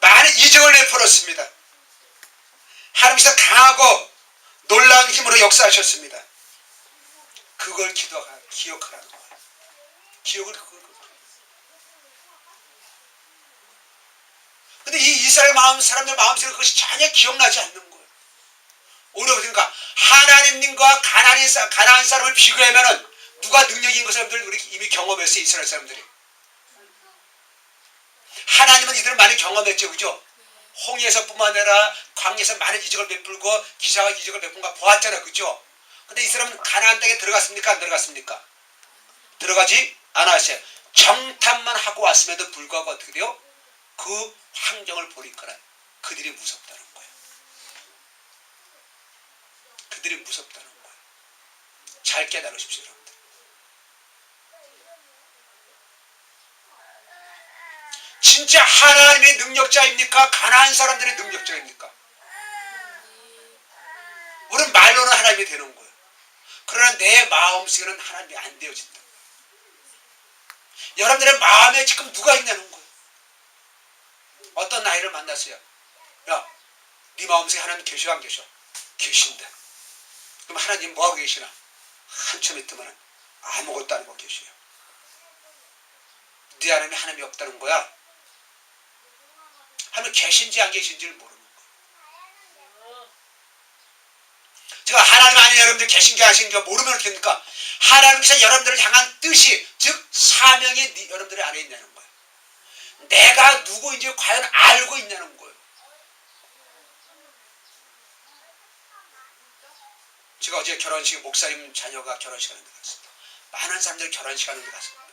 많은 이적을 내풀었습니다. 하나님께서 강하고 놀라운 힘으로 역사하셨습니다. 그걸 기억하라는 거예요. 기억을 근데 이 이스라엘 사람들 마음속에 그것이 전혀 기억나지 않는 거예요. 오히려 그러니까 하나님과 가나안 사람을 비교하면은 누가 능력인 것 사람들 우리 이미 경험했어요. 이스라엘 사람들이. 하나님은 이들을 많이 경험했죠. 그죠? 홍해에서뿐만 아니라 광야에서 많은 이적을 베풀고 기사와 이적을 베푼 거 보았잖아요. 그죠? 근데 이 사람은 가나안 땅에 들어갔습니까? 안 들어갔습니까? 들어가지 않았어요. 정탐만 하고 왔음에도 불구하고 어떻게 돼요? 그 환경을 보니까 그들이 무섭다는 거예요. 그들이 무섭다는 거예요. 잘 깨달으십시오. 여러분들. 진짜 하나님의 능력자입니까? 가나안 사람들의 능력자입니까? 우리는 말로는 하나님이 되는 거예요. 그러나 내 마음속에는 하나님이 안 되어진다. 여러분들의 마음에 지금 누가 있냐는 거예요. 어떤 나이를 만났어요. 야, 네 마음속에 하나님 계셔 안 계셔? 계신다. 그럼 하나님 뭐하고 계시나? 한참 있더만 아무것도 안 하고 계셔요. 네 안에 하나님이 없다는 거야. 하나님 계신지 안 계신지를 모르는 거예요. 제가 하나님 안에 여러분들 계신지 안 계신지 모르면 어떻게 됩니까? 하나님께서 여러분들을 향한 뜻이, 즉 사명이 여러분들 안에 있냐는 거예요. 내가 누구인지 과연 알고 있냐는 거예요. 제가 어제 결혼식, 목사님 자녀가 결혼식 하는 데 갔습니다. 많은 사람들이 결혼식 하는 데 갔습니다.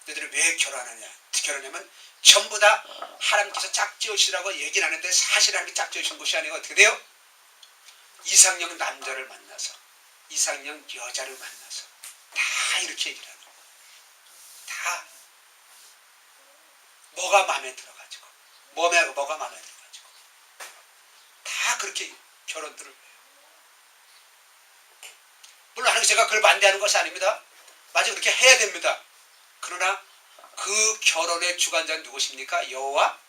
너희들이 왜 결혼하냐? 어떻게 결혼하냐면 전부 다 하나님께서 짝지으시라고 얘기는 하는데 사실 하나님이 짝지으신 것이 아니고 어떻게 돼요? 이상형 남자를 만나서 이상형 여자를 만나서 다 이렇게 얘기를 하는 거예요. 다 뭐가 마음에 들어가지고 뭐가 마음에 들어가지고 다 그렇게 결혼들을 해요. 물론 하나님 제가 그걸 반대하는 것이 아닙니다. 맞아, 그렇게 해야 됩니다. 그러나 그 결혼의 주관자는 누구십니까? 여호와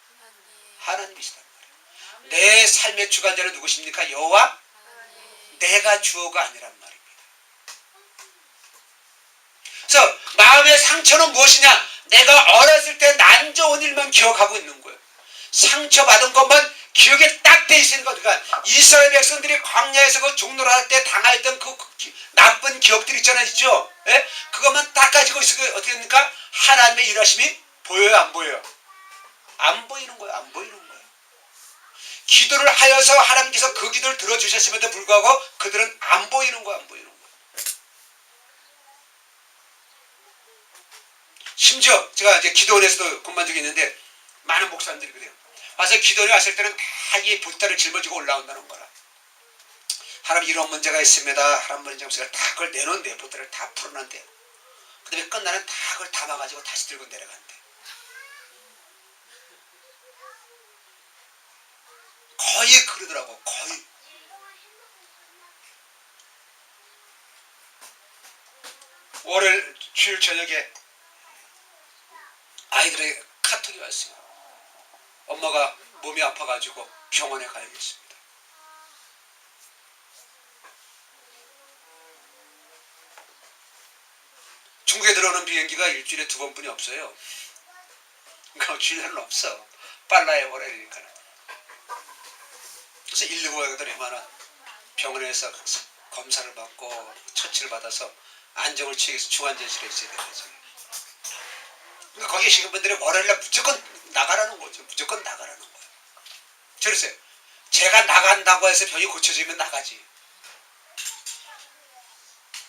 하나님이시단 말이에요. 내 삶의 주관자는 누구십니까? 여호와? 내가 주어가 아니란 말입니다. 그래서 마음의 상처는 무엇이냐? 내가 어렸을 때 난 좋은 일만 기억하고 있는 거예요. 상처받은 것만 기억에 딱 돼 있는 것. 그러니까 이스라엘 백성들이 광야에서 그 종노할 때 당했던 그 나쁜 기억들 있잖아요. 있죠? 예? 그것만 딱 가지고 있으면 어떻게 됩니까? 하나님의 일하심이 보여요? 안 보여요? 안 보이는 거예요. 안 보이는 거예요. 기도를 하여서 하나님께서 그 기도를 들어주셨음에도 불구하고 그들은 안 보이는 거예요. 안 보이는 거예요. 심지어 제가 이제 기도원에서도 근무한 적이 있는데 많은 목사님들이 그래요. 와서 기도원에 왔을 때는 다 이 보따를 짊어지고 올라온다는 거라. 하나님 이런 문제가 있습니다. 하나님 문제가 있습니다. 다 그걸 내놓은대요. 보따를 다 풀어놓은대요. 그 다음에 끝나는 다 그걸 담아가지고 다시 들고 내려간대. 거의 그러더라고. 거의. 월요일 주일 저녁에 아이들에게 카톡이 왔어요. 엄마가 몸이 아파가지고 병원에 가야겠습니다. 중국에 들어오는 비행기가 일주일에 2번뿐이 없어요. 그러니까 주일날은 없어. 빨라야 월요일이니까. 그래서 119가 거든 얼마나 병원에서 검사를 받고 처치를 받아서 안정을 취해서 중환자실에 있어야 되는 거죠. 그러니까 거기 계신 분들이 월요일날 무조건 나가라는 거죠. 무조건 나가라는 거예요. 저랬어요. 제가 나간다고 해서 병이 고쳐지면 나가지.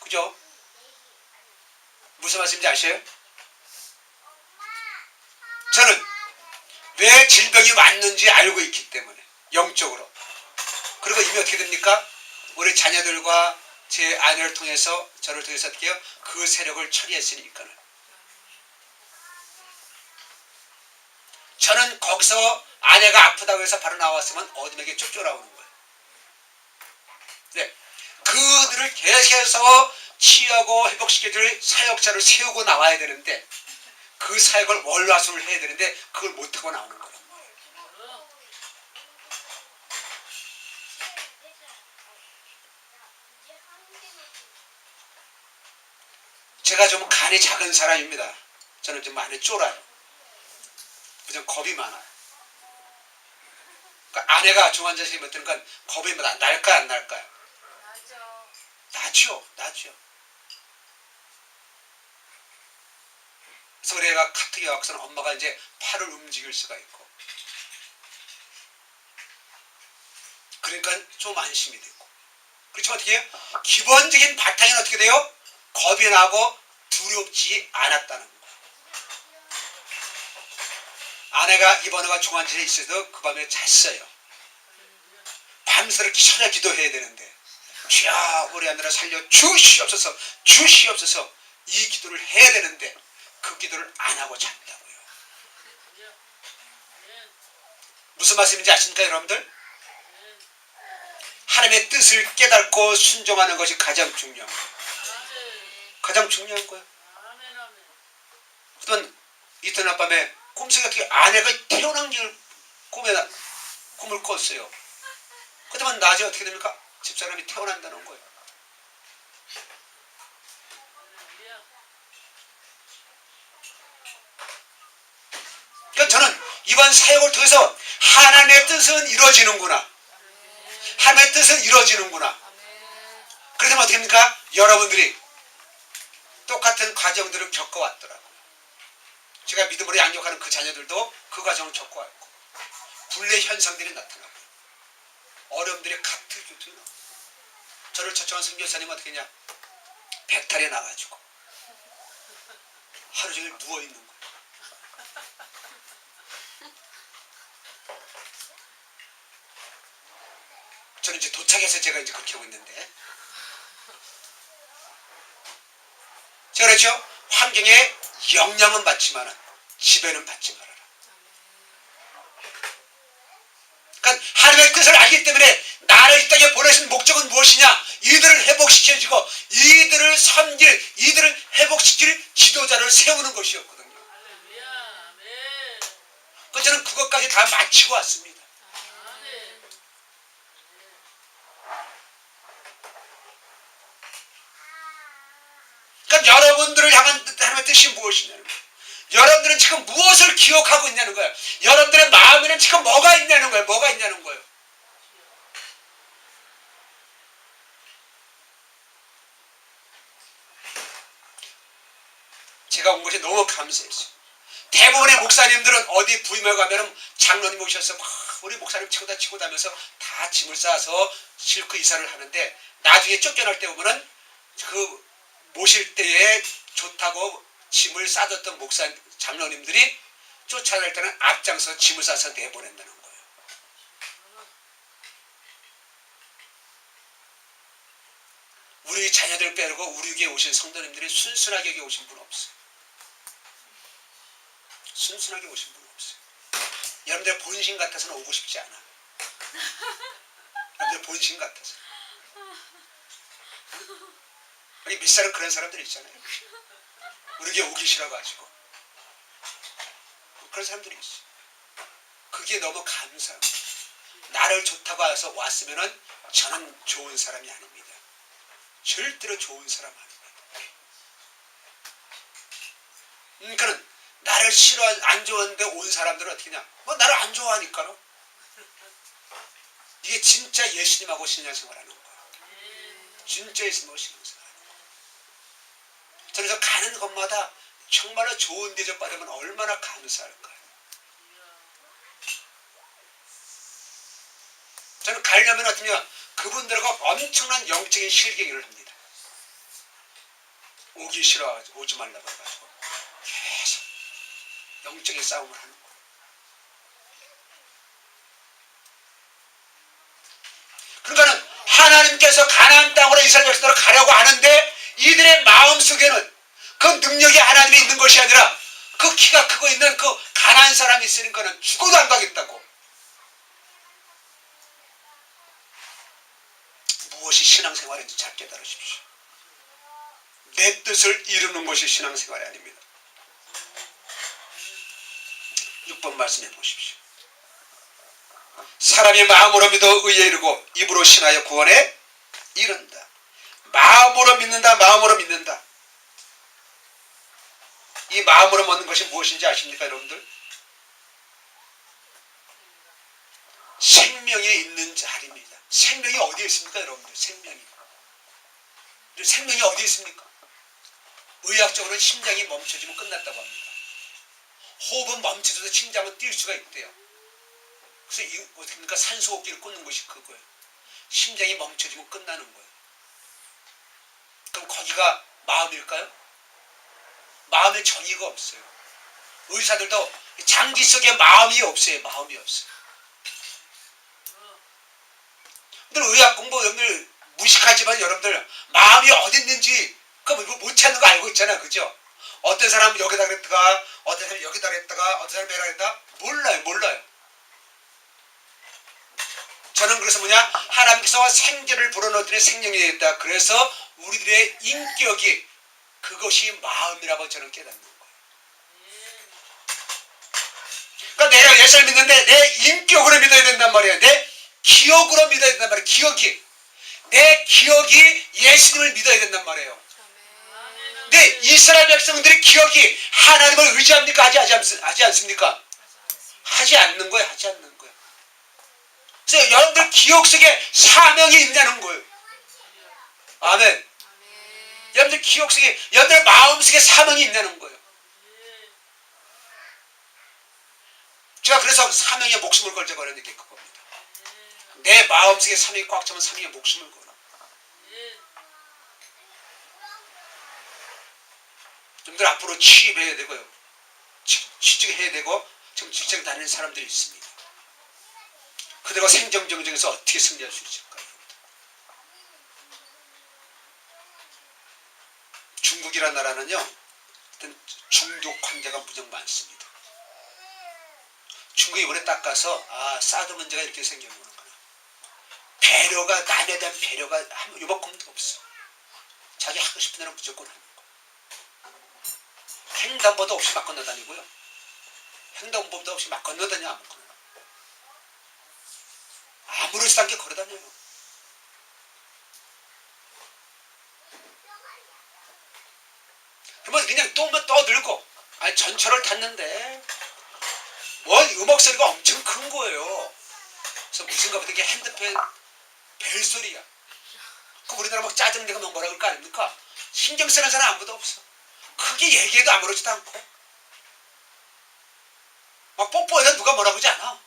그죠? 무슨 말씀인지 아셔요? 저는 왜 질병이 왔는지 알고 있기 때문에 영적으로. 그리고 이미 어떻게 됩니까? 우리 자녀들과 제 아내를 통해서 저를 통해서 어떻게 해요? 그 세력을 처리했으니까는. 저는 거기서 아내가 아프다고 해서 바로 나왔으면 어둠에게 쭉 쫓아오는 거예요. 네. 그들을 계속해서 치유하고 회복시켜줄 사역자를 세우고 나와야 되는데 그 사역을 월화수를 해야 되는데 그걸 못하고 나오는 거란 말이에요. 제가 좀 간이 작은 사람입니다. 저는 좀 많이 쫄아요. 좀 겁이 많아요. 그러니까 아내가 중환자실에 못 드는 건 겁이 날까요? 안 날까요? 나죠. 그래서 우리 애가 카톡이 와서는 엄마가 이제 팔을 움직일 수가 있고 그러니까 좀 안심이 되고 그렇지만 어떻게 해요? 기본적인 바탕에는 어떻게 돼요? 겁이 나고 두렵지 않았다는 거예요. 아내가 입원해가 중환자실에 있어도 그 밤에 잤어요. 밤새를 찾아 기도해야 되는데 주여 우리 아내를 살려 주시옵소서 주시옵소서 이 기도를 해야 되는데 그 기도를 안 하고 잤다고요. 무슨 말씀인지 아십니까 여러분들? 하나님의 뜻을 깨닫고 순종하는 것이 가장 중요한 거예요. 가장 중요한 거예요. 어떤 이튿날 밤에 꿈속에 어떻게 아내가 태어난 길 꿈을 꿨어요. 그때만 낮에 어떻게 됩니까? 집사람이 태어난다는 거예요. 그러니까 저는 이번 사역을 통해서 하나님의 뜻은 이루어지는구나. 하나님의 뜻은 이루어지는구나. 그러면 어떻게 됩니까? 여러분들이 똑같은 과정들을 겪어왔더라고요. 제가 믿음으로 양육하는 그 자녀들도 그 과정을 겪어왔고 분래 현상들이 나타나고 어려움들이 같은 교통이 나고 저를 초청한 선교사님은 어떻게 했냐? 배탈에 나가지고 하루 종일 누워있는 거예요. 저는 이제 도착해서 제가 이제 그렇게 하고 있는데 제가 그랬죠? 환경에 영향은 받지만 지배는 받지 말아라. 그러니까 하나님의 뜻을 알기 때문에 나를 이 땅에 보내신 목적은 무엇이냐? 이들을 회복시켜주고 이들을 섬길, 이들을 회복시킬 지도자를 세우는 것이었거든요. 그 아버지는 그것까지 다 마치고 왔습니다. 그러니까 여러분들을 향한 하나님의 뜻이 무엇이냐는 거예요. 여러분들은 지금 무엇을 기억하고 있냐는 거예요. 여러분들의 마음에는 지금 뭐가 있냐는 거예요. 뭐가 있냐는 거예요. 제가 온 것이 너무 감사했어요. 대부분의 목사님들은 어디 부임을 가면 장로님 오셔서 막 우리 목사님 치고 다면서 다 짐을 싸서 실크 이사를 하는데 나중에 쫓겨날 때 보면은 그 모실 때에 좋다고 짐을 싸줬던 장로님들이 쫓아낼 때는 앞장서 짐을 싸서 내보낸다는 거예요. 우리 자녀들 빼고 우리 교회에 오신 성도님들이 순순하게 여기 오신 분 없어요. 순순하게 오신 분 없어요. 여러분들 본심 같아서는 오고 싶지 않아. 여러분들 본심 같아서. 여기 밑사람 그런 사람들 있잖아요. 우리 교회 오기 싫어가지고. 그런 사람들이 있어. 그게 너무 감사해요. 나를 좋다고 해서 왔으면은 저는 좋은 사람이 아닙니다. 절대로 좋은 사람 아닙니다. 그러니까 나를 안 좋아하는데 온 사람들은 어떻게 하냐? 뭐 나를 안 좋아하니까요. 이게 진짜 예수님하고 신앙생활하는 거야. 진짜 예수님하고 신앙생활하는 거야. 그래서 가는 곳마다 정말로 좋은 대접 받으면 얼마나 감사할까요? 저는 가려면 어떠냐? 그분들과 엄청난 영적인 실갱이를 합니다. 오기 싫어 오지 말라고 해가지고 계속 영적인 싸움을 하는 거예요. 그러니까는 하나님께서 가나안 땅으로 이스라엘 백성들을 가려고 하는데 이들의 마음속에는 그 능력이 하나님이 있는 것이 아니라 그 키가 크고 있는 그 가난한 사람이 있으니까는 죽어도 안 가겠다고. 무엇이 신앙생활인지 잘 깨달으십시오. 내 뜻을 이루는 것이 신앙생활이 아닙니다. 6번 말씀해 보십시오. 사람이 마음으로 믿어 의에 이르고 입으로 신하여 구원에 이른다. 마음으로 믿는다. 마음으로 믿는다. 이 마음으로 믿는 것이 무엇인지 아십니까 여러분들? 생명이 있는 자리입니다. 생명이 어디에 있습니까 여러분들? 생명이 어디에 있습니까? 의학적으로는 심장이 멈춰지면 끝났다고 합니다. 호흡은 멈춰져도 심장은 뛸 수가 있대요. 그래서 어떻게 합니까? 산소호흡기를 꽂는 것이 그거예요. 심장이 멈춰지면 끝나는 거예요. 그럼 거기가 마음일까요? 마음에 정의가 없어요. 의사들도 장기 속에 마음이 없어요. 마음이 없어요. 여러분들 의학 공부 여러분들 무식하지만 여러분들 마음이 어디 있는지 그거 못 찾는 거 알고 있잖아. 그죠? 어떤 사람은 여기다 그랬다가 어떤 사람은 여기다 그랬다가 어떤 사람은 여기다 그랬다가 몰라요. 저는 그래서 하나님께서 생기를 불어넣더니 생명이 되었다. 그래서 우리들의 인격이 그것이 마음이라고 저는 깨닫는 거예요. 그러니까 내가 예수를 믿는데 내 인격으로 믿어야 된단 말이에요. 내 기억으로 믿어야 된단 말이에요. 내 기억이 예수님을 믿어야 된단 말이에요. 근데 이스라엘 백성들의 기억이 하나님을 의지합니까? 하지 않습니까? 하지 않는 거예요. 그래서 여러분들 기억 속에 사명이 있냐는 거예요. 아멘. 여러분들 기억 속에, 여러분들 마음 속에 사명이 있냐는 거예요. 제가 그래서 사명에 목숨을 걸자고 하는 게 그겁니다. 내 마음 속에 사명이 꽉 차면 사명에 목숨을 걸어. 여러분들 앞으로 취업해야 되고요. 취직해야 되고 지금 직장 다니는 사람들이 있습니다. 그들과 생존 경쟁에서 어떻게 승리할 수 있을까요? 중국이라는 나라는요, 중독 환자가 무척 많습니다. 중국이 이번에 딱 가서 사드 문제가 이렇게 생겨나구나. 배려가, 남에 대한 배려가 요만큼도 없어. 자기 하고 싶은 대로 무조건 하는 거. 횡단보도 없이 막 건너다니고요. 횡단보도 없이 막 건너다녀. 아무거나. 아무렇지도 않게 걸어다녀요. 그러면 그냥 또 떠들고, 아니 전철을 탔는데 뭐 음악 소리가 엄청 큰 거예요. 그래서 무슨가 보다 이게 핸드폰 벨소리야. 그 우리나라 막 짜증내고 막 뭐라 그럴 거 아닙니까? 신경 쓰는 사람 아무도 없어. 크게 얘기해도 아무렇지도 않고. 막 뽀뽀해도 누가 뭐라 그러지 않아.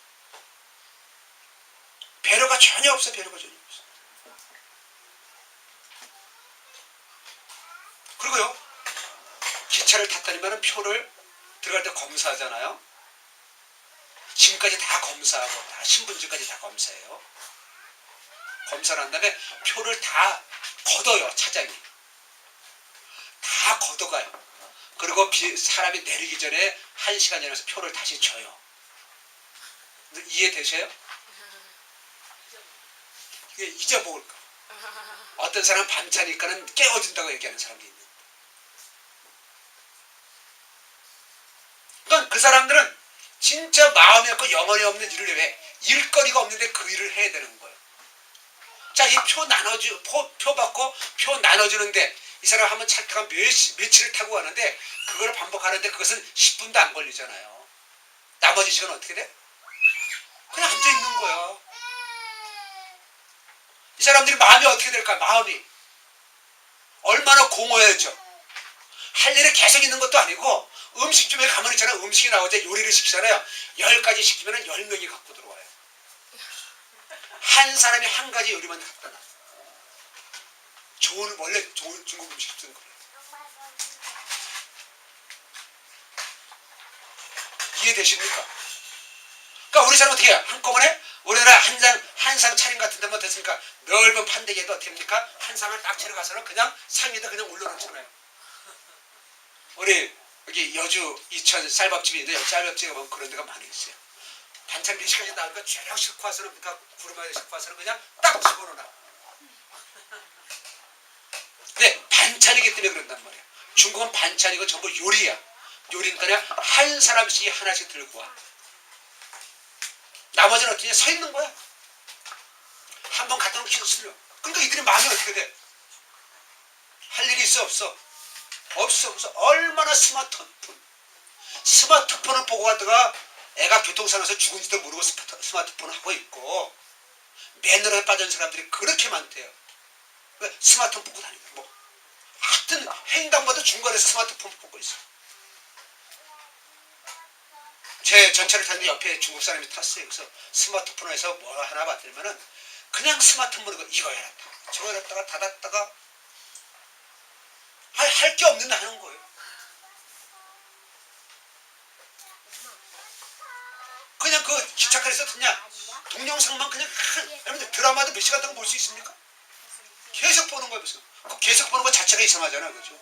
배려가 전혀 없어. 배려가 전혀 없어. 그리고요, 기차를 탔다니면 표를 들어갈 때 검사하잖아요. 지금까지 다 검사하고 다 신분증까지 다 검사해요. 검사를 한 다음에 표를 다 걷어요. 차장이 다 걷어가요. 그리고 사람이 내리기 전에 1시간 전에서 표를 다시 줘요. 이해되세요? 이게 잊어먹을까. 어떤 사람 밤차니까는 깨워준다고 얘기하는 사람도 있는. 그러니까 그 사람들은 진짜 마음이 없고 영혼이 없는 일을 왜 일거리가 없는데 그 일을 해야 되는 거예요. 자, 이 표 받고 표 나눠주는데 이 사람 한번 차가 며칠을 타고 가는데 그걸 반복하는데 그것은 10분도 안 걸리잖아요. 나머지 시간 어떻게 돼? 그냥 앉아 있는 거야. 이 사람들이 마음이 어떻게 될까? 마음이 얼마나 공허해져. 할 일에 계속 있는 것도 아니고 음식점에 가면 있잖아. 음식이 나오자 요리를 시키잖아요. 10가지 시키면 10명이 갖고 들어와요. 한 사람이 한 가지 요리만 갖다 놔. 원래 좋은 중국 음식은 그래요. 이해되십니까? 그러니까 우리 사람 어떻게 해요? 한꺼번에 우리나라 한 상 차림 같은 데만 됐으니까 넓은 판대기에도 어떻게 합니까? 한 상을 딱 차려가서는 그냥 상 위에다 그냥 올려놓잖아요. 우리 여기 여주 이천 쌀밥집이 있는데 여기 쌀밥집에 가면 그런 데가 많이 있어요. 반찬 몇 시간이 나오니까 쫙 싣고 와서는 그러니까 구름에 싣고 와서는 그냥 딱 집어넣어. 근데 반찬이기 때문에 그런단 말이야. 중국은 반찬이고 전부 요리야. 요리니까 그냥 한 사람씩 하나씩 들고 와. 나머지는 어떻게 서 있는 거야. 한 번 갖다 놓고 쓰려. 그러니까 이들의 마음이 어떻게 돼? 할 일이 있어 없어? 없어. 얼마나 스마트폰을 보고 가다가 애가 교통사고에서 죽은지도 모르고 스마트폰을 하고 있고 매너에 빠진 사람들이 그렇게 많대요. 왜? 스마트폰 보고 다니고 뭐 하여튼 횡단보도 중간에서 스마트폰 보고 있어. 제 전차를 탔는데 옆에 중국 사람이 탔어요. 그래서 스마트폰에서 뭐 하나 봤더니면은 그냥 스마트폰으로 이거 해놨다 저거 해놨다가 닫았다가 할 게 없는데 하는 거예요. 그냥 그 기차칸에서 그냥 동영상만 그냥 여러분들 드라마도 몇 시간 동안 볼 수 있습니까? 계속 보는 거예요. 그 계속 보는 거 자체가 이상하잖아. 그죠?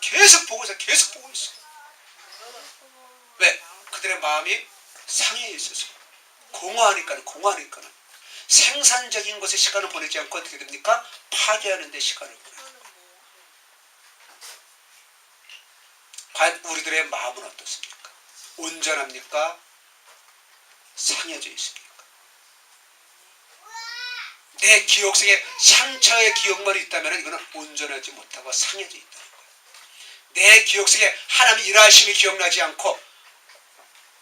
계속 보고 있어. 왜? 그들의 마음이 상해 있어서 공허하니까 생산적인 것에 시간을 보내지 않고 어떻게 됩니까? 파괴하는 데 시간을 보내요. 과연 우리들의 마음은 어떻습니까? 온전합니까? 상해져 있습니까? 내 기억 속에 상처의 기억만 있다면 이거는 온전하지 못하고 상해져 있다는 거예요. 내 기억 속에 하나님의 일하심이 기억나지 않고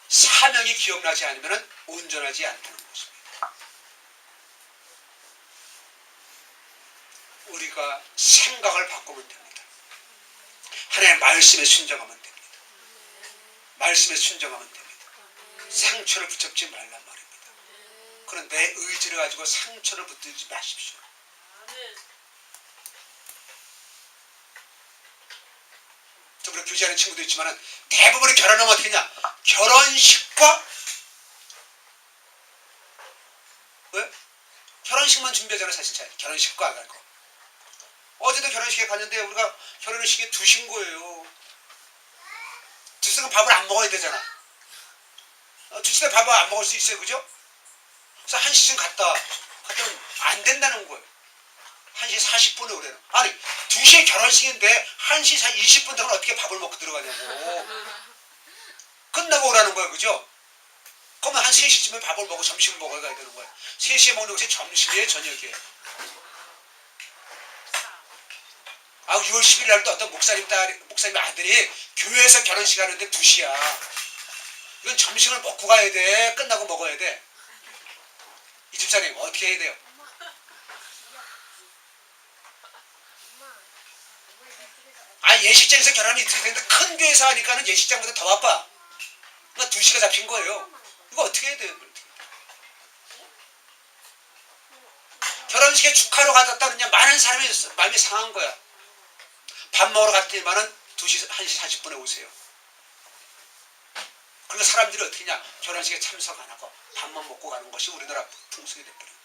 사명이 기억나지 않으면 온전하지 않다는 것입니다. 우리가 생각을 바꾸면 됩니다. 하나님의 말씀에 순종하면 됩니다. 말씀에 순종하면 됩니다. 상처를 붙잡지 말란 말입니다. 그런 내 의지를 가지고 상처를 붙들지 마십시오. 또 우리 교제하는 친구도 있지만 대부분의 결혼은 어떻게 하냐? 결혼식과 왜? 결혼식만 준비하잖아. 사실 잘 결혼식과 안 가고 어제도 결혼식에 갔는데 우리가 결혼식에 두신 거예요. 두시간 밥을 안 먹어야 되잖아. 두시간 밥을 안 먹을 수 있어요. 그죠? 그래서 1시쯤 갔다 갔더니 안 된다는 거예요. 1시 40분에 오래는. 아니 2시에 결혼식인데 1시 20분 동안 어떻게 밥을 먹고 들어가냐고. 끝나고 오라는 거야. 그죠? 그러면 한 3시쯤에 밥을 먹고 점심을 먹어야 가야 되는 거야. 3시에 먹는 것이 점심이에요, 저녁이에요? 6월 10일 날 또 어떤 목사님 아들이 교회에서 결혼식 하는데 2시야. 이건 점심을 먹고 가야 돼. 끝나고 먹어야 돼. 이 집사님 어떻게 해야 돼요? 예식장에서 결혼이 이틀이 되는데 큰 교회에서 하니까는 예식장보다 더 바빠. 그러니까 2시가 잡힌 거예요. 이거 어떻게 해야 돼요? 결혼식에 축하로 갔다느냐 많은 사람이 마음이 상한 거야. 밥 먹으러 갔더니만은 1시 40분에 오세요. 그러니까 사람들이 어떻게 하냐, 결혼식에 참석 안 하고 밥만 먹고 가는 것이 우리나라 풍습이 돼버린 거예요.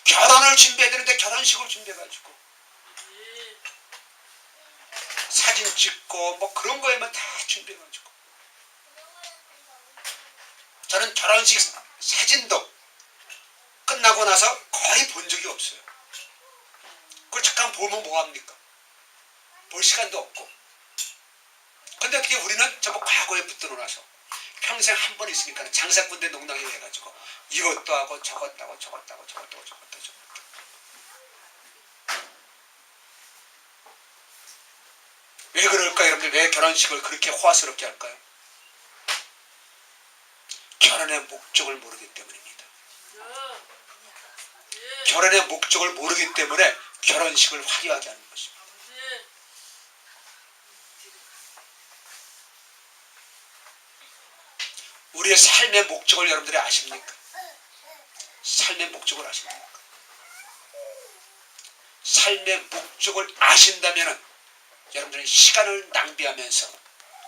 결혼을 준비해야 되는데 결혼식을 준비해가지고 사진 찍고 뭐 그런 거에만 다 준비해가지고, 저는 결혼식 사진도 끝나고 나서 거의 본 적이 없어요. 그걸 잠깐 보면 뭐합니까? 볼 시간도 없고. 근데 어떻게 우리는 저거 과거에 붙들어 놔서 평생 한 번 있으니까 장사꾼대 농락이 해가지고 이것도 하고 저것도 하고 저것도 하고 저것도 하고 저것도 하고. 왜 그럴까요, 여러분들? 왜 결혼식을 그렇게 호화스럽게 할까요? 결혼의 목적을 모르기 때문입니다. 결혼의 목적을 모르기 때문에 결혼식을 화려하게 하는 것입니다. 우리의 삶의 목적을 여러분들이 아십니까? 삶의 목적을 아십니까? 삶의 목적을 아신다면 여러분들은 시간을 낭비하면서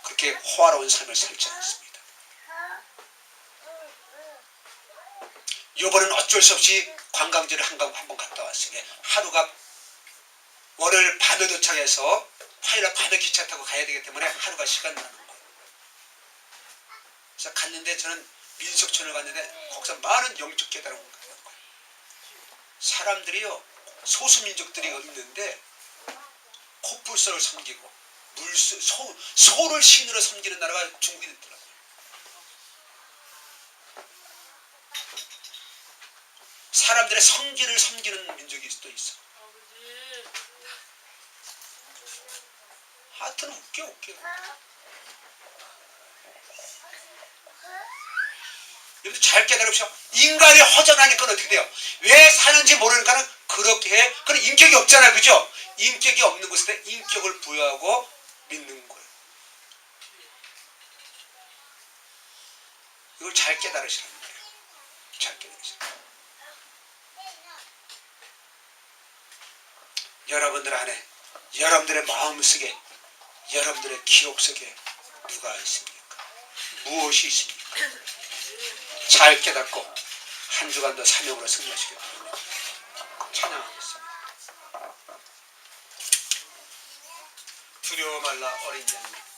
그렇게 호화로운 삶을 살지 않습니다. 이번엔 어쩔 수 없이 관광지를 한번 갔다 왔어요. 하루가 월요일 밤에 도착해서 화요일 밤에 기차 타고 가야 되기 때문에 하루가 시간 나는 거예요. 그래서 갔는데, 저는 민속촌을 갔는데 거기서 많은 영적 깨달음을 갖는 거예요. 사람들이요, 소수민족들이 있는데 코뿔소를 섬기고 소를 신으로 섬기는 나라가 중국이 됐더라고요. 사람들의 성질을 섬기는 민족이 또 있어. 하여튼 웃겨. 여러분 잘 깨달으십시오. 인간이 허전하니까 어떻게 돼요? 왜 사는지 모르니까는 그렇게 해. 그럼 인격이 없잖아요. 그죠? 인격이 없는 곳에 인격을 부여하고 믿는 거예요. 이걸 잘 깨달으시라는 거예요. 잘 깨달으시라는 거예요. 여러분들 안에, 여러분들의 마음속에, 여러분들의 기억 속에 누가 있습니까? 무엇이 있습니까? 잘 깨닫고 한 주간도 사명으로 승리하시기 바랍니다. 찬양하겠습니다. 두려워 말라 어린 양.